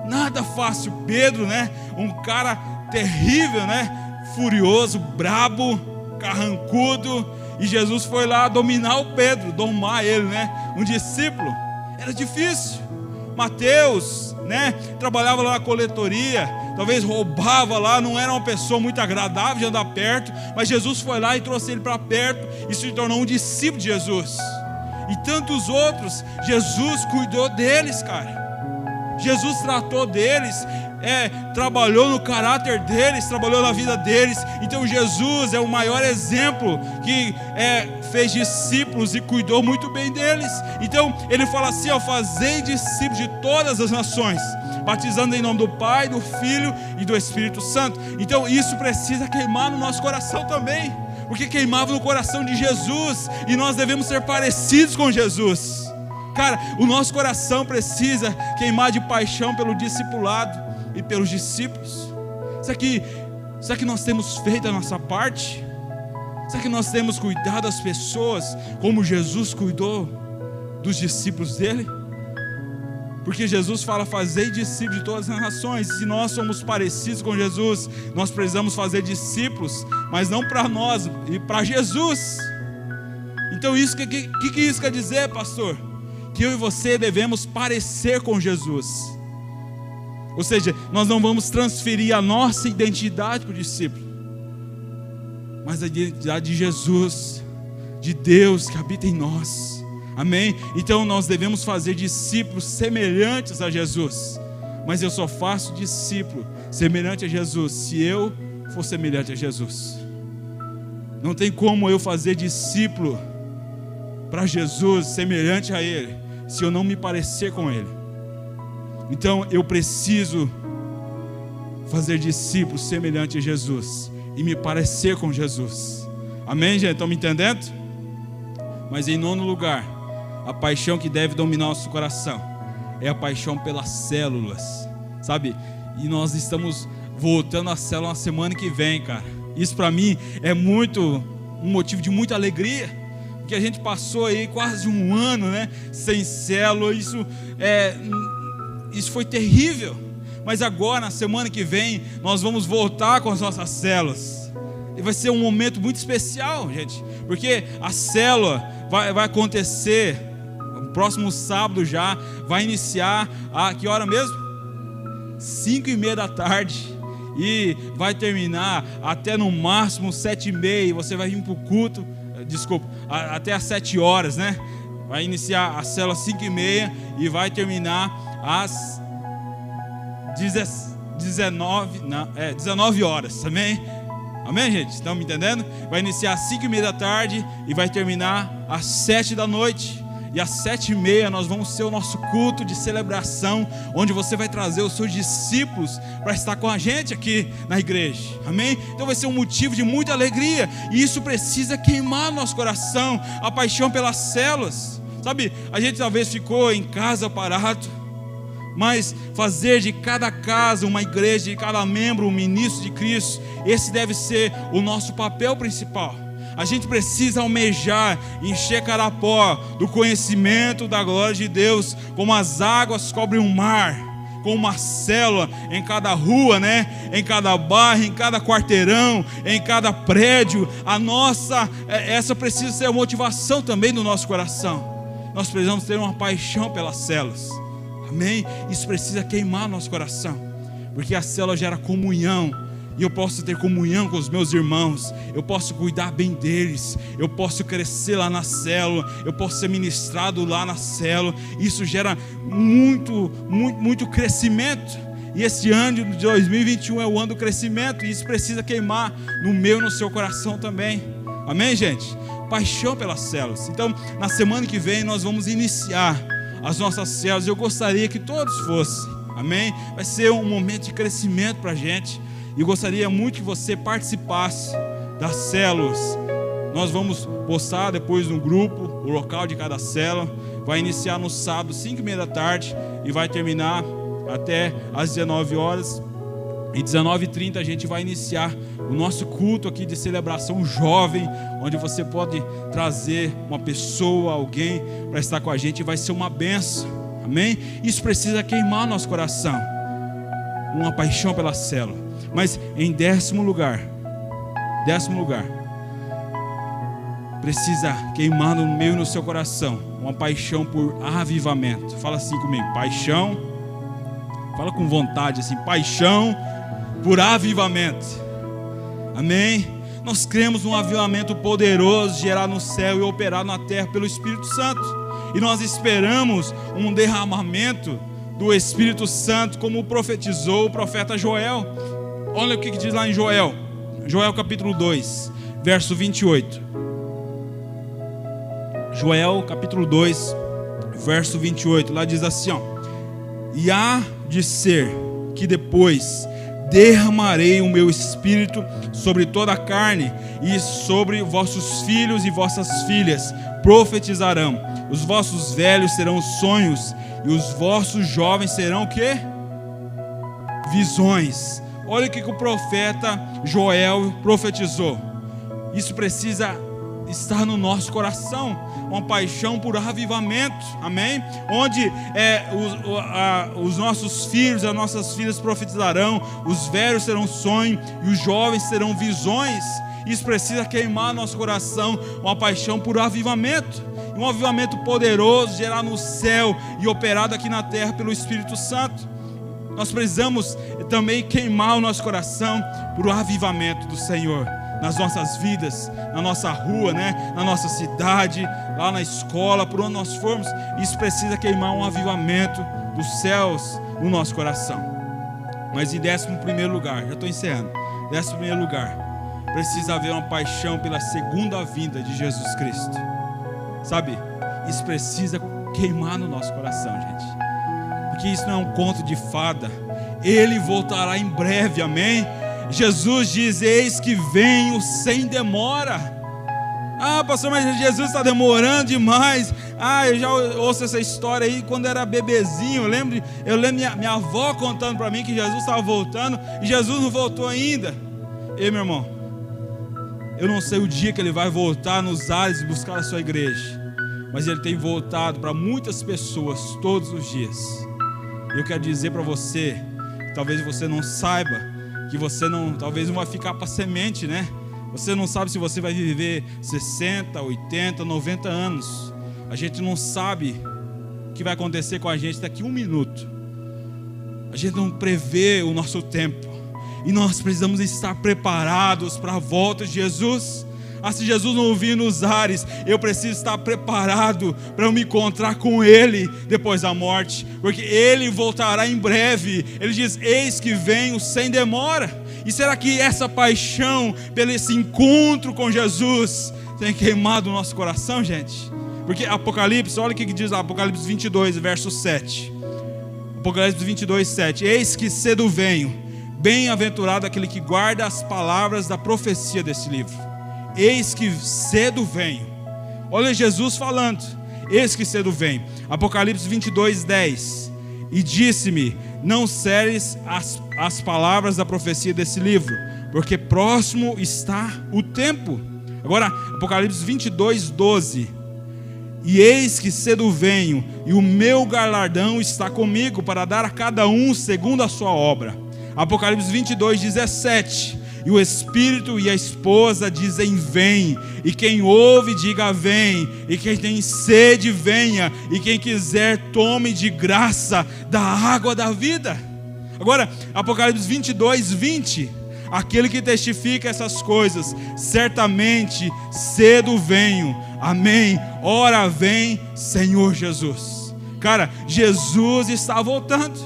Nada fácil. Pedro, né? Um cara terrível, né? Furioso, brabo, carrancudo. E Jesus foi lá dominar o Pedro, domar ele, né? Um discípulo. Era difícil. Mateus, né? Trabalhava lá na coletoria, talvez roubava lá, não era uma pessoa muito agradável de andar perto, mas Jesus foi lá e trouxe ele para perto e se tornou um discípulo de Jesus. E tantos outros, Jesus cuidou deles, cara. Jesus tratou deles, trabalhou no caráter deles, trabalhou na vida deles. Então Jesus é o maior exemplo que fez discípulos e cuidou muito bem deles. Então ele fala assim: fazei discípulos de todas as nações, batizando em nome do Pai, do Filho e do Espírito Santo. Então isso precisa queimar no nosso coração também, porque queimava no coração de Jesus, e nós devemos ser parecidos com Jesus. Cara, o nosso coração precisa queimar de paixão pelo discipulado e pelos discípulos. Será que nós temos feito a nossa parte? Será que nós temos cuidado das pessoas como Jesus cuidou dos discípulos dele? Porque Jesus fala: fazei discípulos de todas as nações. Se nós somos parecidos com Jesus, nós precisamos fazer discípulos, mas não para nós, e para Jesus. Então isso que isso quer dizer, pastor? Que eu e você devemos parecer com Jesus. Ou seja, nós não vamos transferir a nossa identidade para o discípulo, mas a identidade de Jesus, de Deus que habita em nós. Amém? Então nós devemos fazer discípulos semelhantes a Jesus. Mas eu só faço discípulo semelhante a Jesus se eu for semelhante a Jesus. Não tem como eu fazer discípulo para Jesus, semelhante a Ele, se eu não me parecer com Ele. Então eu preciso fazer discípulos semelhante a Jesus e me parecer com Jesus. Amém, gente? Estão me entendendo? Mas em nono lugar, a paixão que deve dominar nosso coração é a paixão pelas células, sabe? E nós estamos voltando à célula na semana que vem, cara. Isso para mim é um motivo de muita alegria, porque a gente passou aí quase um ano, né, sem célula. Isso foi terrível. Mas agora, na semana que vem, nós vamos voltar com as nossas células. E vai ser um momento muito especial, gente, porque a célula vai acontecer no próximo sábado já. Vai iniciar a que hora mesmo? 5:30 da tarde. E vai terminar até no máximo 7:30. Você vai vir para o culto, até às 7 horas, né? Vai iniciar a célula às 5:30 e vai terminar às 19 horas, amém? Amém, gente? Estão me entendendo? Vai iniciar às 5:30 da tarde e vai terminar às 7 da noite. E às 7:30 nós vamos ter o nosso culto de celebração, onde você vai trazer os seus discípulos para estar com a gente aqui na igreja, amém? Então vai ser um motivo de muita alegria, e isso precisa queimar no nosso coração, a paixão pelas células, sabe? A gente talvez ficou em casa parado, mas fazer de cada casa uma igreja, de cada membro um ministro de Cristo, esse deve ser o nosso papel principal. A gente precisa almejar, encher carapó do conhecimento da glória de Deus, como as águas cobrem o mar, com uma célula em cada rua, né? Em cada bairro, em cada quarteirão, em cada prédio. Essa precisa ser a motivação também do nosso coração. Nós precisamos ter uma paixão pelas células, amém? Isso precisa queimar nosso coração, porque a célula gera comunhão. E eu posso ter comunhão com os meus irmãos, eu posso cuidar bem deles, eu posso crescer lá na célula, eu posso ser ministrado lá na célula. Isso gera muito crescimento. E esse ano de 2021 é o ano do crescimento, e isso precisa queimar no meu e no seu coração também, amém, gente? Paixão pelas células. Então, na semana que vem nós vamos iniciar as nossas células. Eu gostaria que todos fossem, amém? Vai ser um momento de crescimento para a gente. E gostaria muito que você participasse das células. Nós vamos postar depois no grupo o local de cada célula. Vai iniciar no sábado, 5h30 da tarde, e vai terminar até às 19 horas. E 19h30 a gente vai iniciar o nosso culto aqui de celebração jovem, onde você pode trazer uma pessoa, alguém para estar com a gente. Vai ser uma bênção, amém? Isso precisa queimar nosso coração, uma paixão pela célula. Mas em décimo lugar, precisa queimar no meio no seu coração uma paixão por avivamento. Fala assim comigo, paixão, fala com vontade assim, paixão por avivamento, amém? Nós cremos num avivamento poderoso, gerado no céu e operado na terra pelo Espírito Santo, e nós esperamos um derramamento do Espírito Santo, como profetizou o profeta Joel. Olha o que diz lá em Joel capítulo 2, verso 28. Joel capítulo 2, verso 28, lá diz assim, ó: e há de ser que depois derramarei o meu espírito sobre toda a carne, e sobre vossos filhos e vossas filhas profetizarão, os vossos velhos terão sonhos, e os vossos jovens serão o quê? Visões. Olha o que o profeta Joel profetizou. Isso precisa estar no nosso coração, uma paixão por avivamento, amém? Onde os nossos filhos, as nossas filhas profetizarão, os velhos terão sonho e os jovens terão visões. Isso precisa queimar nosso coração, uma paixão por avivamento, um avivamento poderoso, gerado no céu e operado aqui na terra pelo Espírito Santo. Nós precisamos também queimar o nosso coração por o avivamento do Senhor nas nossas vidas, na nossa rua, né? Na nossa cidade, lá na escola, por onde nós formos. Isso precisa queimar um avivamento dos céus no nosso coração. Mas em 11º lugar, já estou encerrando, 11º lugar, precisa haver uma paixão pela segunda vinda de Jesus Cristo. Sabe, isso precisa queimar no nosso coração, gente, porque isso não é um conto de fada. Ele voltará em breve, amém? Jesus diz, eis que venho sem demora. Ah, pastor, mas Jesus está demorando demais. Ah, eu já ouço essa história aí quando era bebezinho. Eu lembro minha avó contando para mim que Jesus estava voltando e Jesus não voltou ainda. Ei, meu irmão, eu não sei o dia que ele vai voltar nos ares e buscar a sua igreja, mas ele tem voltado para muitas pessoas todos os dias. Eu quero dizer para você, talvez você não saiba, que você talvez não vai ficar para semente, né? Você não sabe se você vai viver 60, 80, 90 anos. A gente não sabe o que vai acontecer com a gente daqui a um minuto. A gente não prevê o nosso tempo. E nós precisamos estar preparados para a volta de Jesus. Se Jesus não vir nos ares, eu preciso estar preparado para eu me encontrar com Ele depois da morte, porque Ele voltará em breve. Ele diz, eis que venho sem demora. E será que essa paixão pelo esse encontro com Jesus tem queimado o nosso coração, gente? Porque Apocalipse, olha o que diz lá, Apocalipse 22, verso 7. Apocalipse 22, 7. Eis que cedo venho, bem-aventurado aquele que guarda as palavras da profecia desse livro. Eis que cedo venho. Olha Jesus falando, eis que cedo venho. Apocalipse 22, 10. E disse-me, não ceres as palavras da profecia desse livro, porque próximo está o tempo. Agora, Apocalipse 22, 12. E eis que cedo venho, e o meu galardão está comigo, para dar a cada um segundo a sua obra. Apocalipse 22, 17. E o Espírito e a esposa dizem: vem. E quem ouve, diga: vem. E quem tem sede, venha. E quem quiser, tome de graça da água da vida. Agora, Apocalipse 22, 20. Aquele que testifica essas coisas, certamente cedo venho. Amém. Ora vem, Senhor Jesus. Cara, Jesus está voltando.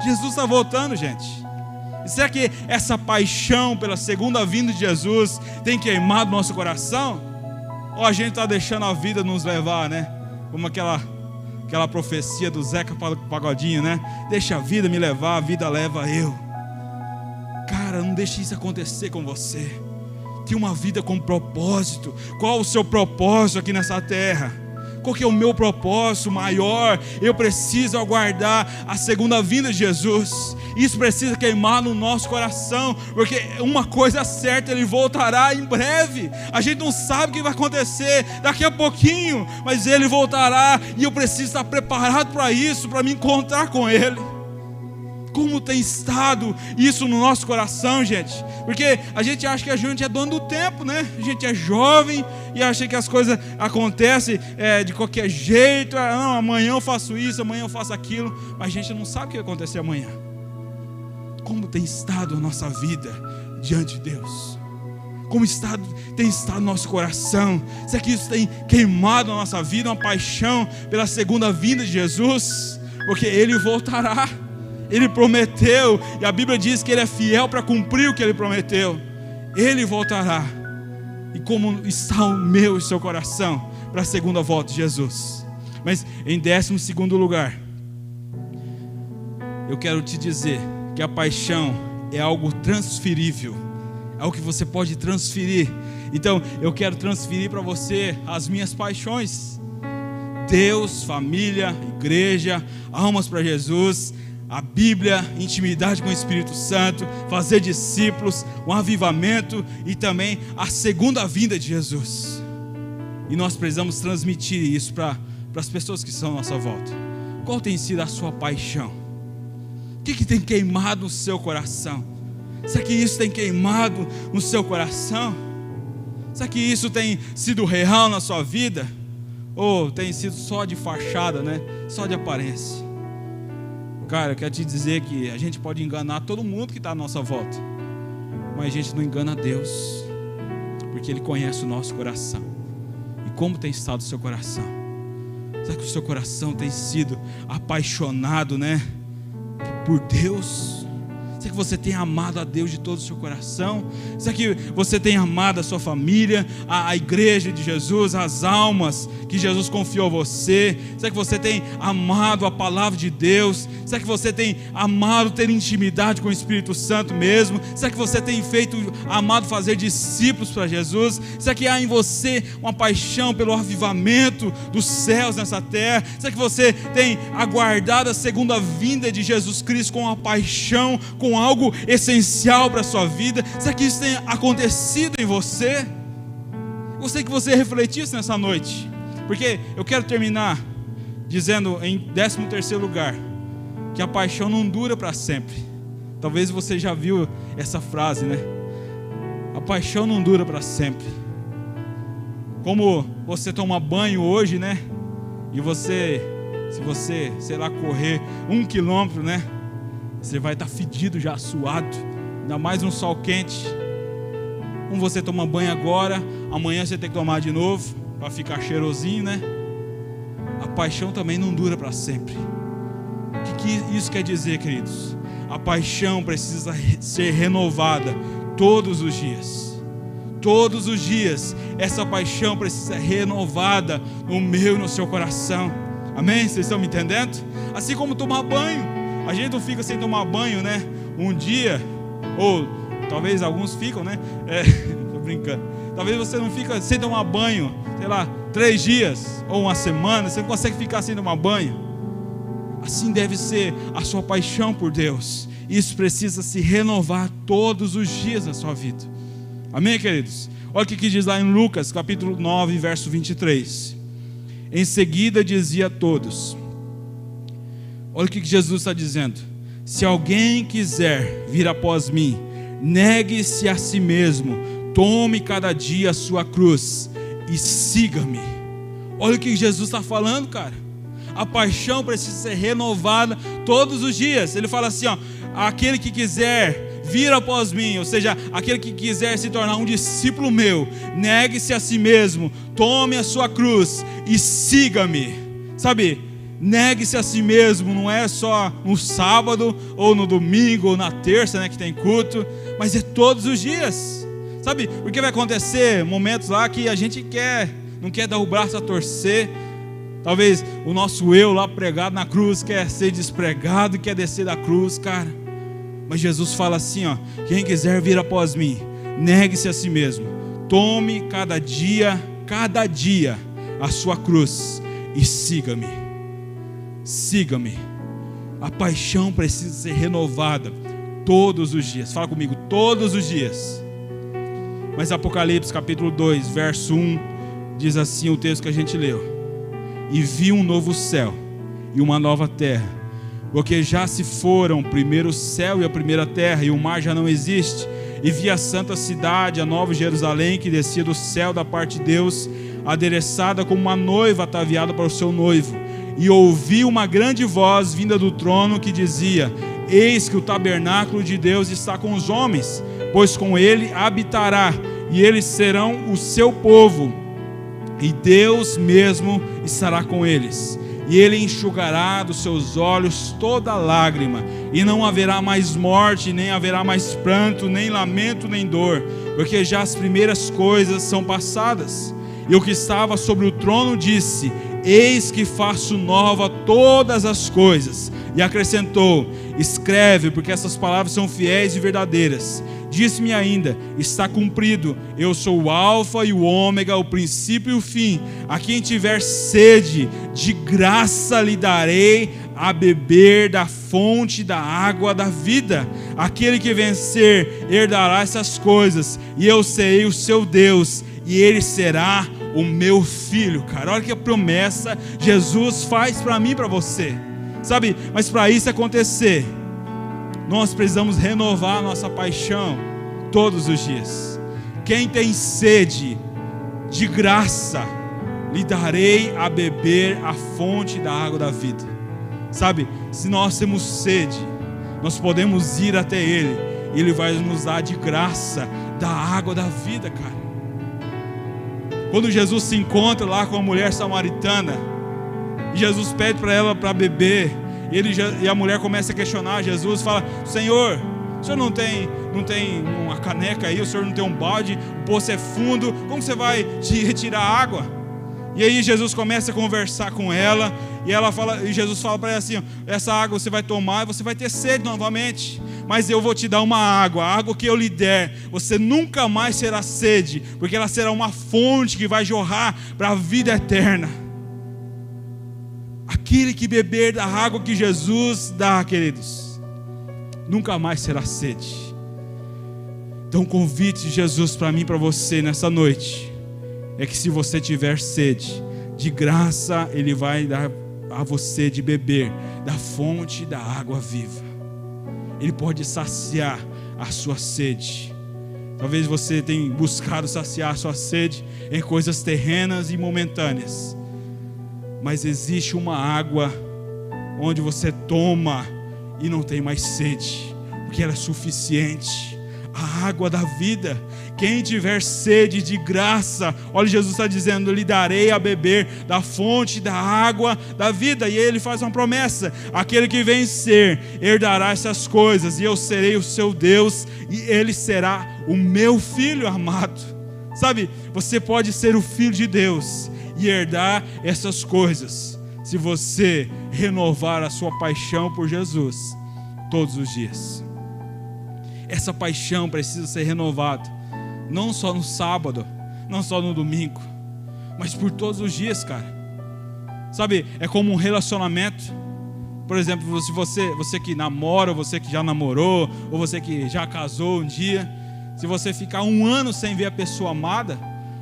Jesus está voltando, gente. E será que essa paixão pela segunda vinda de Jesus tem queimado nosso coração? Ou a gente está deixando a vida nos levar, né? Como aquela profecia do Zeca Pagodinho, né? Deixa a vida me levar, a vida leva eu. Cara, não deixe isso acontecer com você. Tenha uma vida com propósito. Qual o seu propósito aqui nessa terra? Qual que é o meu propósito maior? Eu preciso aguardar a segunda vinda de Jesus. Isso precisa queimar no nosso coração, porque uma coisa certa, Ele voltará em breve. A gente não sabe o que vai acontecer daqui a pouquinho, mas Ele voltará, e eu preciso estar preparado para isso, para me encontrar com Ele. Como tem estado isso no nosso coração, gente? Porque a gente acha que a gente é dono do tempo, né? A gente é jovem e acha que as coisas acontecem de qualquer jeito. Não, amanhã eu faço isso, amanhã eu faço aquilo. Mas a gente não sabe o que vai acontecer amanhã. Como tem estado a nossa vida diante de Deus? Como tem estado no nosso coração? Será que isso tem queimado a nossa vida? Uma paixão pela segunda vinda de Jesus? Porque Ele voltará. Ele prometeu, e a Bíblia diz que Ele é fiel para cumprir o que Ele prometeu. Ele voltará. E como está o meu e o seu coração para a segunda volta de Jesus? Mas em 12º lugar, eu quero te dizer que a paixão é algo transferível, é algo que você pode transferir. Então eu quero transferir para você as minhas paixões: Deus, família, igreja, almas para Jesus, a Bíblia, intimidade com o Espírito Santo, fazer discípulos, um avivamento e também a segunda vinda de Jesus. E nós precisamos transmitir isso para as pessoas que estão à nossa volta. Qual tem sido a sua paixão? O que tem queimado no seu coração? Será que isso tem queimado no seu coração? Será que isso tem sido real na sua vida? Ou tem sido só de fachada, né? Só de aparência? Cara, eu quero te dizer que a gente pode enganar todo mundo que está à nossa volta, mas a gente não engana Deus, porque Ele conhece o nosso coração. E como tem estado o seu coração? Será que o seu coração tem sido apaixonado, né, por Deus? Será que você tem amado a Deus de todo o seu coração? Será que você tem amado a sua família, a igreja de Jesus, as almas que Jesus confiou a você? Será que você tem amado a palavra de Deus? Será que você tem amado ter intimidade com o Espírito Santo mesmo? Será que você tem amado fazer discípulos para Jesus? Será que há em você uma paixão pelo avivamento dos céus nessa terra? Será que você tem aguardado a segunda vinda de Jesus Cristo com uma paixão, com algo essencial para a sua vida? Será que isso tem acontecido em você? Gostaria que você refletisse nessa noite, porque eu quero terminar dizendo em 13º lugar, que a paixão não dura para sempre. Talvez você já viu essa frase, né? A paixão não dura para sempre. Como você toma banho hoje, né? E se você, sei lá, correr 1 quilômetro, né? Você vai estar fedido já, suado, ainda mais um sol quente. Como você toma banho agora, amanhã você tem que tomar de novo, para ficar cheirosinho, né? A paixão também não dura para sempre. O que isso quer dizer, queridos? A paixão precisa ser renovada todos os dias. Todos os dias, essa paixão precisa ser renovada no meu e no seu coração. Amém? Vocês estão me entendendo? Assim como tomar banho. A gente não fica sem tomar banho, né? Um dia, ou talvez alguns ficam, né? Tô brincando. Talvez você não fica sem tomar banho, sei lá, 3 dias ou uma semana. Você não consegue ficar sem tomar banho. Assim deve ser a sua paixão por Deus. Isso precisa se renovar todos os dias na sua vida. Amém, queridos? Olha o que diz lá em Lucas, capítulo 9, verso 23. Em seguida dizia a todos, olha o que Jesus está dizendo: se alguém quiser vir após mim, negue-se a si mesmo, tome cada dia a sua cruz e siga-me. Olha o que Jesus está falando, cara. A paixão precisa ser renovada todos os dias. Ele fala assim, ó, aquele que quiser vir após mim, ou seja, aquele que quiser se tornar um discípulo meu, negue-se a si mesmo, tome a sua cruz e siga-me. Sabe, negue-se a si mesmo, não é só no sábado, ou no domingo, ou na terça, né, que tem culto, mas é todos os dias. Sabe, porque vai acontecer momentos lá que a gente não quer dar o braço a torcer. Talvez o nosso eu lá pregado na cruz quer ser despregado, quer descer da cruz, cara. Mas Jesus fala assim, ó, quem quiser vir após mim, negue-se a si mesmo, tome cada dia a sua cruz e siga-me. Siga-me. A paixão precisa ser renovada todos os dias. Fala comigo, todos os dias. Mas Apocalipse capítulo 2, verso 1, diz assim o texto que a gente leu: e vi um novo céu e uma nova terra, porque já se foram o primeiro céu e a primeira terra, e o mar já não existe. E vi a santa cidade, a nova Jerusalém, que descia do céu da parte de Deus, adereçada como uma noiva ataviada para o seu noivo. E ouvi uma grande voz vinda do trono que dizia: eis que o tabernáculo de Deus está com os homens, pois com ele habitará, e eles serão o seu povo, e Deus mesmo estará com eles, e ele enxugará dos seus olhos toda lágrima, e não haverá mais morte, nem haverá mais pranto, nem lamento, nem dor, porque já as primeiras coisas são passadas. E o que estava sobre o trono disse: eis que faço nova todas as coisas. E acrescentou: escreve, porque essas palavras são fiéis e verdadeiras. Disse-me ainda: está cumprido, eu sou o alfa e o ômega, o princípio e o fim. A quem tiver sede, de graça lhe darei a beber da fonte da água da vida. Aquele que vencer herdará essas coisas, e eu serei o seu Deus, e ele será o meu filho. Cara, olha que a promessa Jesus faz para mim e para você, sabe? Mas para isso acontecer, nós precisamos renovar a nossa paixão todos os dias. Quem tem sede, de graça lhe darei a beber a fonte da água da vida. Sabe, se nós temos sede, nós podemos ir até Ele, e Ele vai nos dar de graça da água da vida, cara. Quando Jesus se encontra lá com a mulher samaritana, e Jesus pede para ela para beber, e a mulher começa a questionar Jesus, fala: Senhor, o senhor não tem uma caneca aí, o senhor não tem um balde, o poço é fundo, como você vai te retirar água? E aí Jesus começa a conversar com ela, e Jesus fala para ela assim: essa água você vai tomar e você vai ter sede novamente, mas eu vou te dar uma água, a água que eu lhe der, você nunca mais terá sede, porque ela será uma fonte que vai jorrar para a vida eterna. Aquele que beber da água que Jesus dá, queridos, nunca mais terá sede. Então o convite de Jesus para mim e para você nessa noite é que, se você tiver sede, de graça Ele vai dar a você de beber da fonte da água viva. Ele pode saciar a sua sede. Talvez você tenha buscado saciar a sua sede em coisas terrenas e momentâneas, mas existe uma água onde você toma e não tem mais sede, porque ela é suficiente. A água da vida. Quem tiver sede, de graça, olha, Jesus está dizendo: lhe darei a beber da fonte da água da vida. E ele faz uma promessa: aquele que vencer herdará essas coisas, e eu serei o seu Deus, e ele será o meu filho amado. Sabe, você pode ser o filho de Deus e herdar essas coisas, se você renovar a sua paixão por Jesus todos os dias. Essa paixão precisa ser renovada, não só no sábado, não só no domingo, mas por todos os dias, cara. Sabe, é como um relacionamento. Por exemplo, se você que namora, ou você que já namorou, ou você que já casou um dia, Se você ficar 1 ano sem ver a pessoa amada,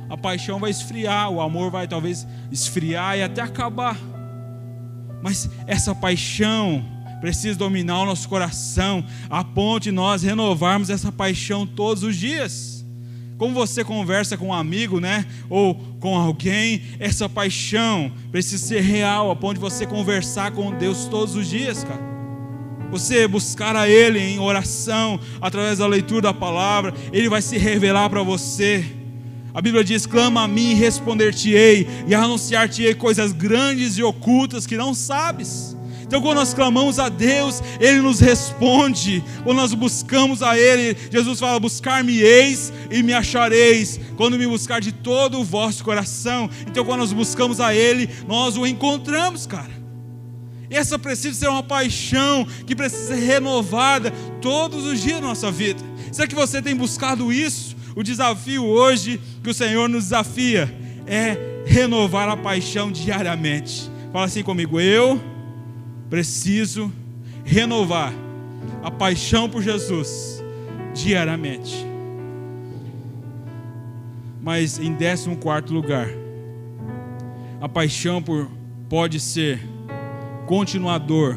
a paixão vai esfriar, o amor vai talvez esfriar e até acabar. Mas essa paixão precisa dominar o nosso coração, a ponto de nós renovarmos essa paixão todos os dias. Como você conversa com um amigo, né? Ou com alguém, essa paixão precisa ser real, a ponto de você conversar com Deus todos os dias, cara. Você buscar a Ele em oração, através da leitura da palavra, Ele vai se revelar para você. A Bíblia diz: clama a mim e responder-te-ei, e anunciar-te-ei coisas grandes e ocultas que não sabes. Então quando nós clamamos a Deus, Ele nos responde. Quando nós buscamos a Ele, Jesus fala: buscar-me-eis e me achareis, quando me buscar de todo o vosso coração. Então quando nós buscamos a Ele, nós o encontramos, cara. Essa precisa ser uma paixão que precisa ser renovada todos os dias da nossa vida. Será que você tem buscado isso? O desafio hoje que o Senhor nos desafia é renovar a paixão diariamente. Fala assim comigo: eu preciso renovar a paixão por Jesus diariamente. Mas em 14º lugar, a paixão pode ser continuador,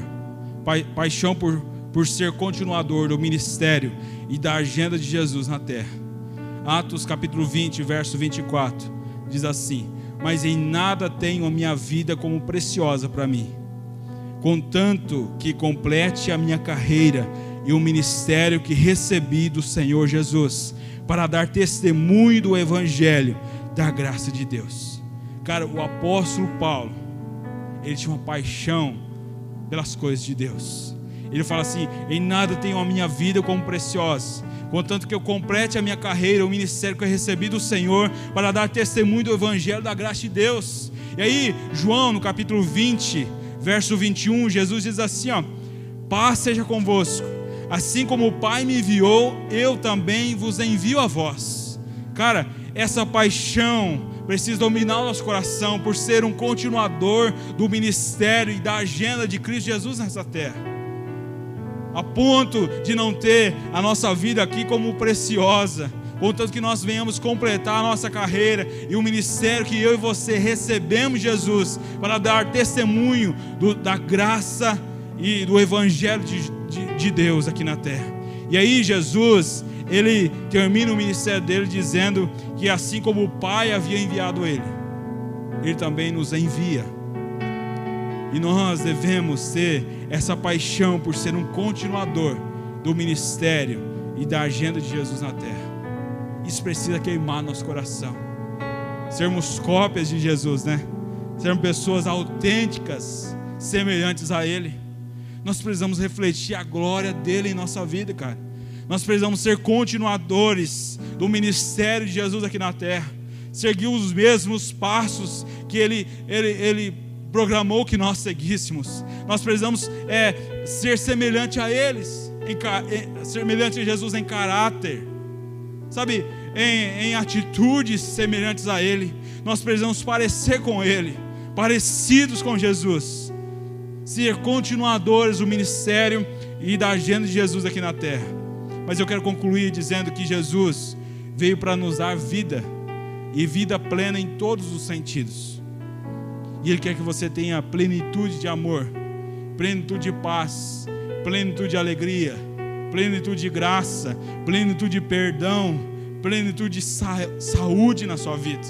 paixão por ser continuador do ministério e da agenda de Jesus na terra. Atos capítulo 20, verso 24, diz assim: mas em nada tenho a minha vida como preciosa para mim, contanto que complete a minha carreira e o ministério que recebi do Senhor Jesus, para dar testemunho do evangelho da graça de Deus. Cara, o apóstolo Paulo, ele tinha uma paixão pelas coisas de Deus. Ele fala assim: em nada tenho a minha vida como preciosa, contanto que eu complete a minha carreira, o ministério que eu recebi do Senhor, para dar testemunho do evangelho da graça de Deus. E aí, João, no capítulo 20, verso 21, Jesus diz assim, ó: paz seja convosco, assim como o Pai me enviou, eu também vos envio a vós. Cara, essa paixão precisa dominar o nosso coração por ser um continuador do ministério e da agenda de Cristo Jesus nessa terra, a ponto de não ter a nossa vida aqui como preciosa, contanto que nós venhamos completar a nossa carreira e o ministério que eu e você recebemos Jesus, para dar testemunho da graça e do evangelho de Deus aqui na terra. E aí Jesus, ele termina o ministério dele dizendo que assim como o Pai havia enviado ele, ele também nos envia. E nós devemos ter essa paixão por ser um continuador do ministério e da agenda de Jesus na terra. Isso precisa queimar nosso coração. Sermos cópias de Jesus, né? Sermos pessoas autênticas, semelhantes a Ele. Nós precisamos refletir a glória dele em nossa vida, cara. Nós precisamos ser continuadores do ministério de Jesus aqui na terra, seguir os mesmos passos que Ele programou que nós seguíssemos. Nós precisamos ser semelhante a eles, semelhante a Jesus em caráter, sabe, em atitudes semelhantes a Ele. Nós precisamos parecer com Ele, parecidos com Jesus, ser continuadores do ministério e da agenda de Jesus aqui na terra. Mas eu quero concluir dizendo que Jesus veio para nos dar vida, e vida plena em todos os sentidos. E Ele quer que você tenha plenitude de amor, plenitude de paz, plenitude de alegria, plenitude de graça, plenitude de perdão, plenitude de saúde na sua vida.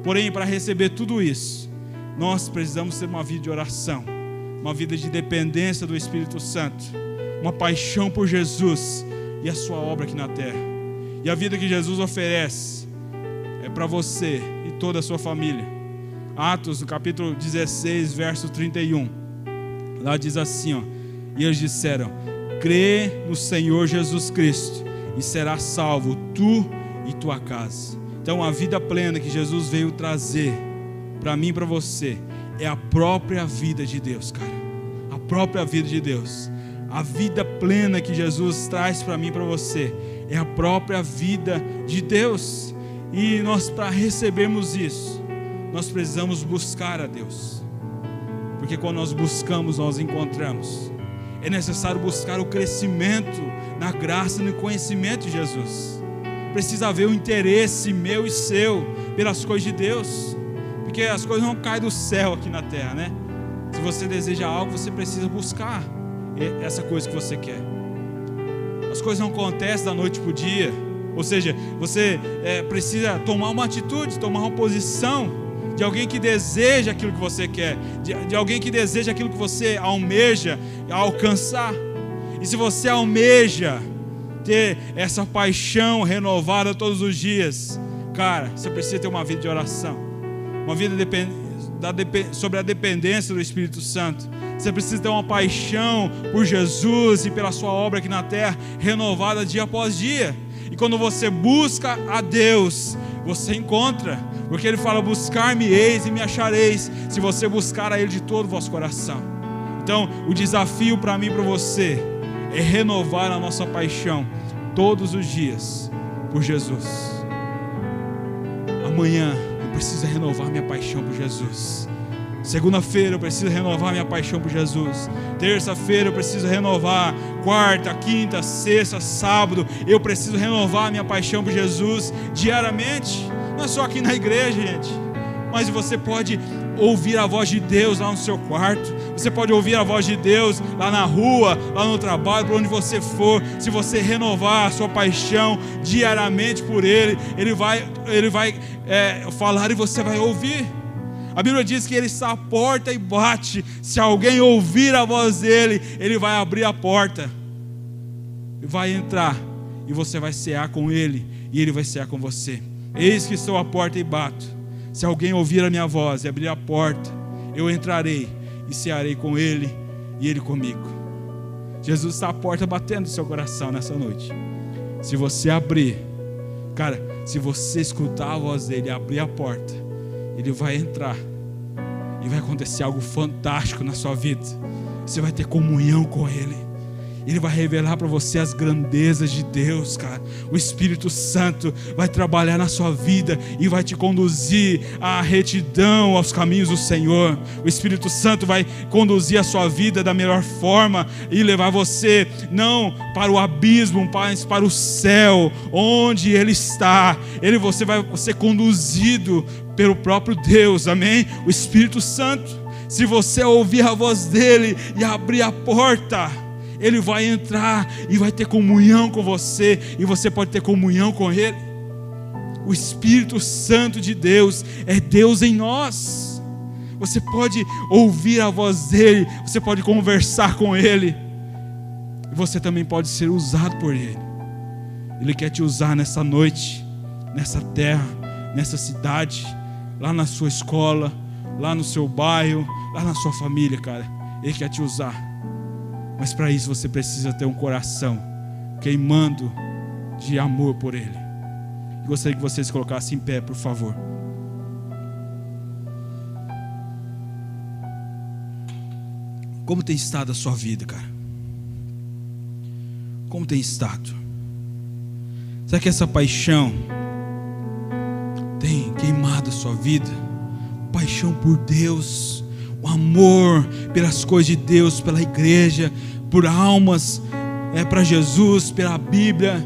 Porém, para receber tudo isso, nós precisamos ter uma vida de oração, uma vida de dependência do Espírito Santo, uma paixão por Jesus e a sua obra aqui na terra. E a vida que Jesus oferece é para você e toda a sua família. Atos, no capítulo 16, verso 31, lá diz assim, ó: e eles disseram: crê no Senhor Jesus Cristo e serás salvo tu e tua casa. Então a vida plena que Jesus veio trazer para mim e para você é a própria vida de Deus, cara. A própria vida de Deus. A vida plena que Jesus traz para mim e para você é a própria vida de Deus. E nós, para recebermos isso, nós precisamos buscar a Deus, porque quando nós buscamos, nós encontramos. É necessário buscar o crescimento na graça e no conhecimento de Jesus. precisa haver um interesse meu e seu pelas coisas de Deus, porque as coisas não caem do céu aqui na terra, né? Se você deseja algo, você precisa buscar essa coisa que você quer. As coisas não acontecem da noite para o dia, ou seja, você precisa tomar uma atitude, tomar uma posição de alguém que deseja aquilo que você quer, de alguém que deseja aquilo que você almeja alcançar. E se você almeja ter essa paixão renovada todos os dias, cara, você precisa ter uma vida de oração, uma vida sobre a dependência do Espírito Santo. Você precisa ter uma paixão por Jesus e pela sua obra aqui na terra, renovada dia após dia. E quando você busca a Deus, você encontra, porque Ele fala: buscar-me-eis e me achareis, se você buscar a Ele de todo o vosso coração. Então, o desafio para mim e para você é renovar a nossa paixão todos os dias por Jesus. Amanhã eu preciso renovar minha paixão por Jesus. Segunda-feira eu preciso renovar minha paixão por Jesus. Terça-feira eu preciso renovar. Quarta, quinta, sexta, sábado, eu preciso renovar minha paixão por Jesus diariamente. Não é só aqui na igreja, gente, mas você pode ouvir a voz de Deus lá no seu quarto. Você pode ouvir a voz de Deus lá na rua, lá no trabalho, por onde você for. Se você renovar a sua paixão diariamente por Ele, Ele vai falar e você vai ouvir. A Bíblia diz que Ele está à porta e bate. Se alguém ouvir a voz dEle, Ele vai abrir a porta, vai entrar, e você vai cear com Ele, e Ele vai cear com você. Eis que estou à porta e bato. Se alguém ouvir a minha voz e abrir a porta, eu entrarei e cearei com Ele e Ele comigo. Jesus está à porta batendo no seu coração nessa noite. Se você abrir, cara, se você escutar a voz dEle e abrir a porta, Ele vai entrar e vai acontecer algo fantástico na sua vida. Você vai ter comunhão com Ele. Ele vai revelar para você as grandezas de Deus, cara. O Espírito Santo vai trabalhar na sua vida e vai te conduzir à retidão, aos caminhos do Senhor. O Espírito Santo vai conduzir a sua vida da melhor forma e levar você não para o abismo, mas para o céu, onde Ele está. Você vai ser conduzido pelo próprio Deus, amém? O Espírito Santo. Se você ouvir a voz dEle e abrir a porta, Ele vai entrar e vai ter comunhão com você, e você pode ter comunhão com Ele. O Espírito Santo de Deus é Deus em nós. Você pode ouvir a voz dEle, você pode conversar com Ele, e você também pode ser usado por Ele. Ele quer te usar nessa noite, nessa terra, nessa cidade, lá na sua escola, lá no seu bairro, lá na sua família, cara. Ele quer te usar. Mas para isso você precisa ter um coração queimando de amor por Ele. Eu gostaria que vocês colocassem em pé, por favor. Como tem estado a sua vida, cara? Como tem estado? Será que essa paixão tem queimado a sua vida? Paixão por Deus, o amor pelas coisas de Deus, pela igreja, por almas, para Jesus, pela Bíblia,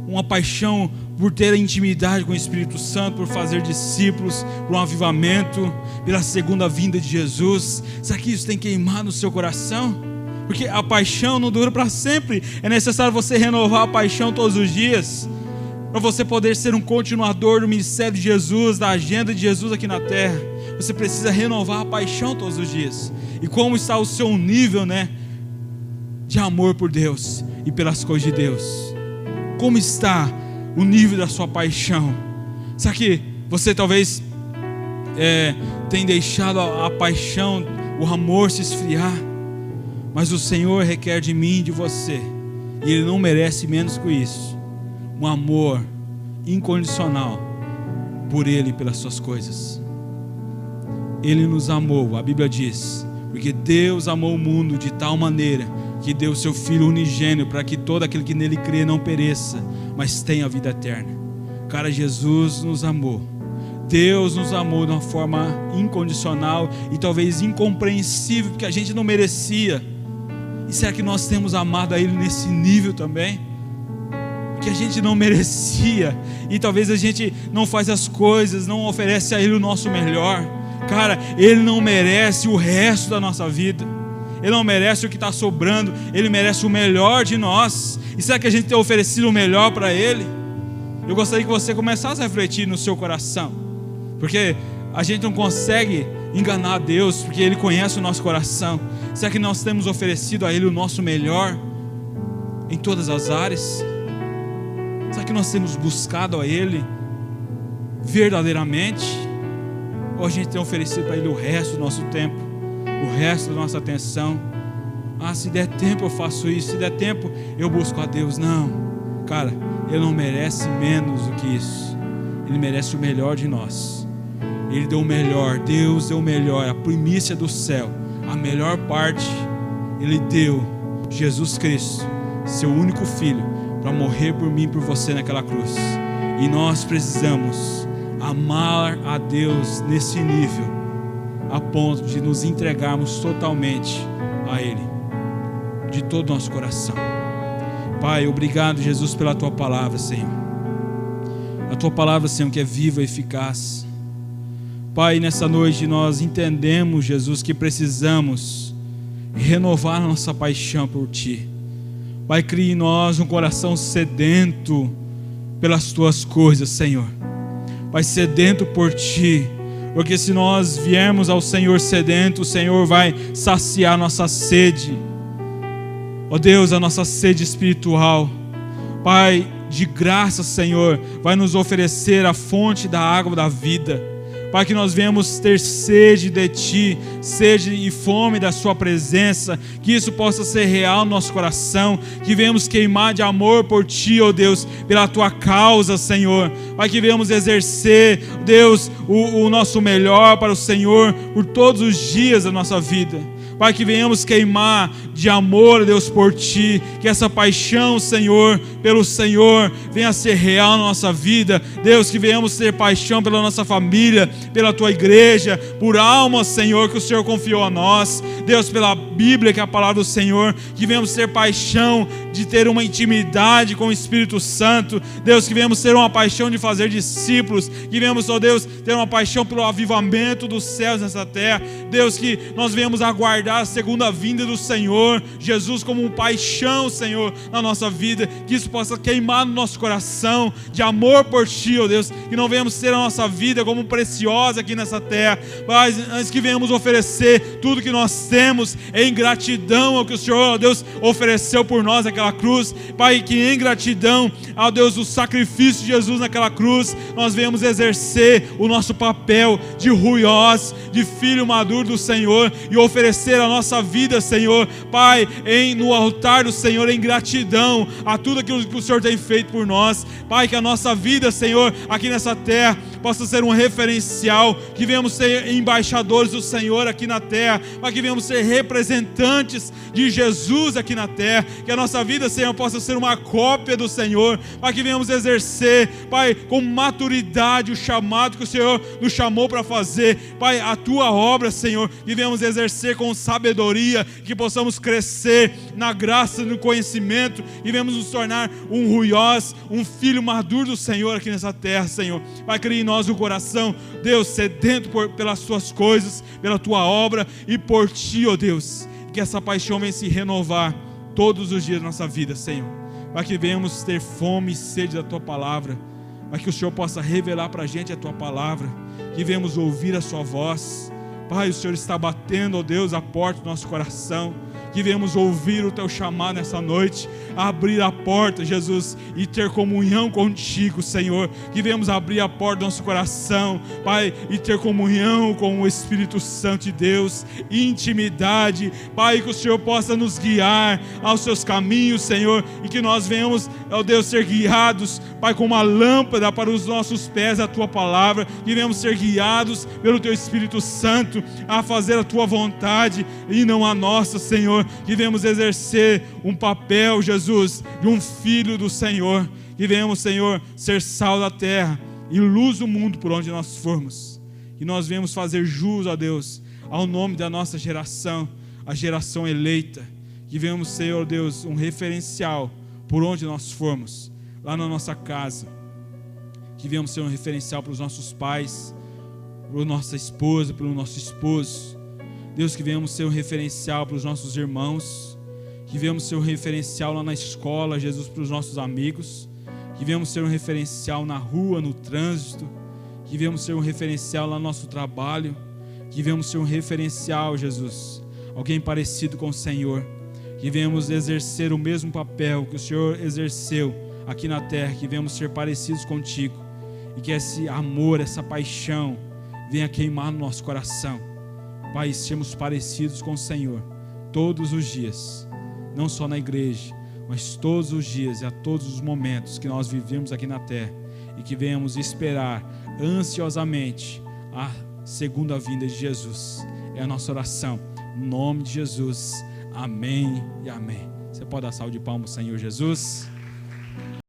uma paixão por ter a intimidade com o Espírito Santo, por fazer discípulos, por um avivamento, pela segunda vinda de Jesus. Será que isso tem queimado no seu coração? Porque a paixão não dura para sempre. É necessário você renovar a paixão todos os dias, para você poder ser um continuador do ministério de Jesus, da agenda de Jesus aqui na terra. Você precisa renovar a paixão todos os dias. E como está o seu nível, de amor por Deus e pelas coisas de Deus? Como está o nível da sua paixão? Será que você talvez tem deixado a paixão, o amor se esfriar? Mas o Senhor requer de mim e de você, e Ele não merece menos que isso, um amor incondicional por Ele e pelas suas coisas. Ele nos amou, a Bíblia diz, porque Deus amou o mundo de tal maneira que deu o seu Filho unigênito, para que todo aquele que nele crê não pereça, mas tenha a vida eterna. Cara, Jesus nos amou. Deus nos amou de uma forma incondicional e talvez incompreensível, porque a gente não merecia. E será que nós temos amado a Ele nesse nível também? que a gente não merecia, e talvez a gente não faz as coisas, não oferece a Ele o nosso melhor. Cara, Ele não merece o resto da nossa vida, Ele não merece o que está sobrando, Ele merece o melhor de nós. E será que a gente tem oferecido o melhor para Ele? Eu gostaria que você começasse a refletir no seu coração, porque a gente não consegue enganar Deus, porque Ele conhece o nosso coração. Será que nós temos oferecido a Ele o nosso melhor em todas as áreas? Será que nós temos buscado a Ele verdadeiramente? Ou a gente tem oferecido para Ele o resto do nosso tempo, o resto da nossa atenção? Se der tempo eu faço isso, se der tempo eu busco a Deus. Não, cara, Ele não merece menos do que isso. Ele merece o melhor de nós. Ele deu o melhor, Deus deu o melhor, a primícia do céu, a melhor parte. Ele deu Jesus Cristo, seu único Filho, para morrer por mim e por você naquela cruz. E nós precisamos amar a Deus nesse nível, a ponto de nos entregarmos totalmente a Ele, de todo o nosso coração. Pai, obrigado, Jesus, pela Tua palavra, Senhor. A Tua palavra, Senhor, que é viva e eficaz. Pai, nessa noite nós entendemos, Jesus, que precisamos renovar a nossa paixão por Ti. Pai, crie em nós um coração sedento pelas Tuas coisas, Senhor. Pai, sedento por Ti, porque se nós viermos ao Senhor sedento, o Senhor vai saciar nossa sede. Ó Deus, a nossa sede espiritual. Pai, de graça, Senhor, vai nos oferecer a fonte da água da vida. Pai, que nós venhamos ter sede de Ti, sede e fome da Sua presença, que isso possa ser real no nosso coração, que venhamos queimar de amor por Ti, ó Deus, pela Tua causa, Senhor. Pai, que venhamos exercer, Deus, o nosso melhor para o Senhor, por todos os dias da nossa vida. Pai, que venhamos queimar de amor, Deus, por Ti, que essa paixão, Senhor, pelo Senhor, venha a ser real na nossa vida. Deus, que venhamos ter paixão pela nossa família, pela Tua igreja, por almas, Senhor, que o Senhor confiou a nós. Deus, pela Bíblia, que é a palavra do Senhor, que venhamos ter paixão de ter uma intimidade com o Espírito Santo. Deus, que venhamos ter uma paixão de fazer discípulos, que venhamos, ó Deus, ter uma paixão pelo avivamento dos céus nessa terra. Deus, que nós venhamos aguardar a segunda vinda do Senhor, Jesus, como um paixão, Senhor, na nossa vida, que isso possa queimar no nosso coração, de amor por Ti, ó Deus, que não venhamos ter a nossa vida como preciosa aqui nessa terra, mas antes que venhamos oferecer tudo que nós temos em gratidão ao que o Senhor, ó Deus, ofereceu por nós naquela cruz. Pai, que em gratidão ao Deus do sacrifício de Jesus naquela cruz, nós venhamos exercer o nosso papel de ruiós, de filho maduro do Senhor, e oferecer a nossa vida, Senhor, Pai, no altar do Senhor, em gratidão a tudo aquilo que o Senhor tem feito por nós. Pai, que a nossa vida, Senhor, aqui nessa terra possa ser um referencial, que venhamos ser embaixadores do Senhor aqui na terra, para que venhamos ser representantes de Jesus aqui na terra, que a nossa vida, Senhor, possa ser uma cópia do Senhor, para que venhamos exercer, Pai, com maturidade o chamado que o Senhor nos chamou para fazer, Pai, a Tua obra, Senhor, que venhamos exercer com sabedoria, que possamos crescer na graça e no conhecimento, e venhamos nos tornar um ruiós, um filho maduro do Senhor aqui nessa terra, Senhor. Vai criar em nós o coração, Deus, sedento pelas Tuas coisas, pela Tua obra e por Ti, ó Deus, que essa paixão venha se renovar todos os dias da nossa vida, Senhor, para que venhamos ter fome e sede da Tua palavra, para que o Senhor possa revelar para a gente a Tua palavra, que venhamos ouvir a Sua voz. Pai, o Senhor está batendo, ó Deus, a porta do nosso coração, que venhamos ouvir o Teu chamado nessa noite, abrir a porta, Jesus, e ter comunhão contigo, Senhor, que venhamos abrir a porta do nosso coração, Pai, e ter comunhão com o Espírito Santo de Deus, intimidade, Pai, que o Senhor possa nos guiar aos Seus caminhos, Senhor, e que nós venhamos, ó Deus, ser guiados, Pai, com uma lâmpada para os nossos pés, a Tua palavra, que venhamos ser guiados pelo Teu Espírito Santo, a fazer a Tua vontade e não a nossa, Senhor, que venhamos exercer um papel, Jesus, de um filho do Senhor, que venhamos, Senhor, ser sal da terra e luz do mundo por onde nós formos, que nós venhamos fazer jus, ó Deus, ao nome da nossa geração, a geração eleita, que venhamos ser, ó Deus, um referencial por onde nós formos, lá na nossa casa. Que venhamos ser um referencial para os nossos pais, para nossa esposa, para o nosso esposo. Deus, que venhamos ser um referencial para os nossos irmãos. Que venhamos ser um referencial lá na escola, Jesus, para os nossos amigos. Que venhamos ser um referencial na rua, no trânsito. Que venhamos ser um referencial lá no nosso trabalho. Que venhamos ser um referencial, Jesus, alguém parecido com o Senhor. Que venhamos exercer o mesmo papel que o Senhor exerceu aqui na terra. Que venhamos ser parecidos contigo. E que esse amor, essa paixão venha queimar no nosso coração. Pai, sejamos parecidos com o Senhor todos os dias. Não só na igreja, mas todos os dias e a todos os momentos que nós vivemos aqui na terra. E que venhamos esperar ansiosamente a segunda vinda de Jesus. É a nossa oração. Em nome de Jesus. Amém e amém. Você pode dar salva de palmas, Senhor Jesus.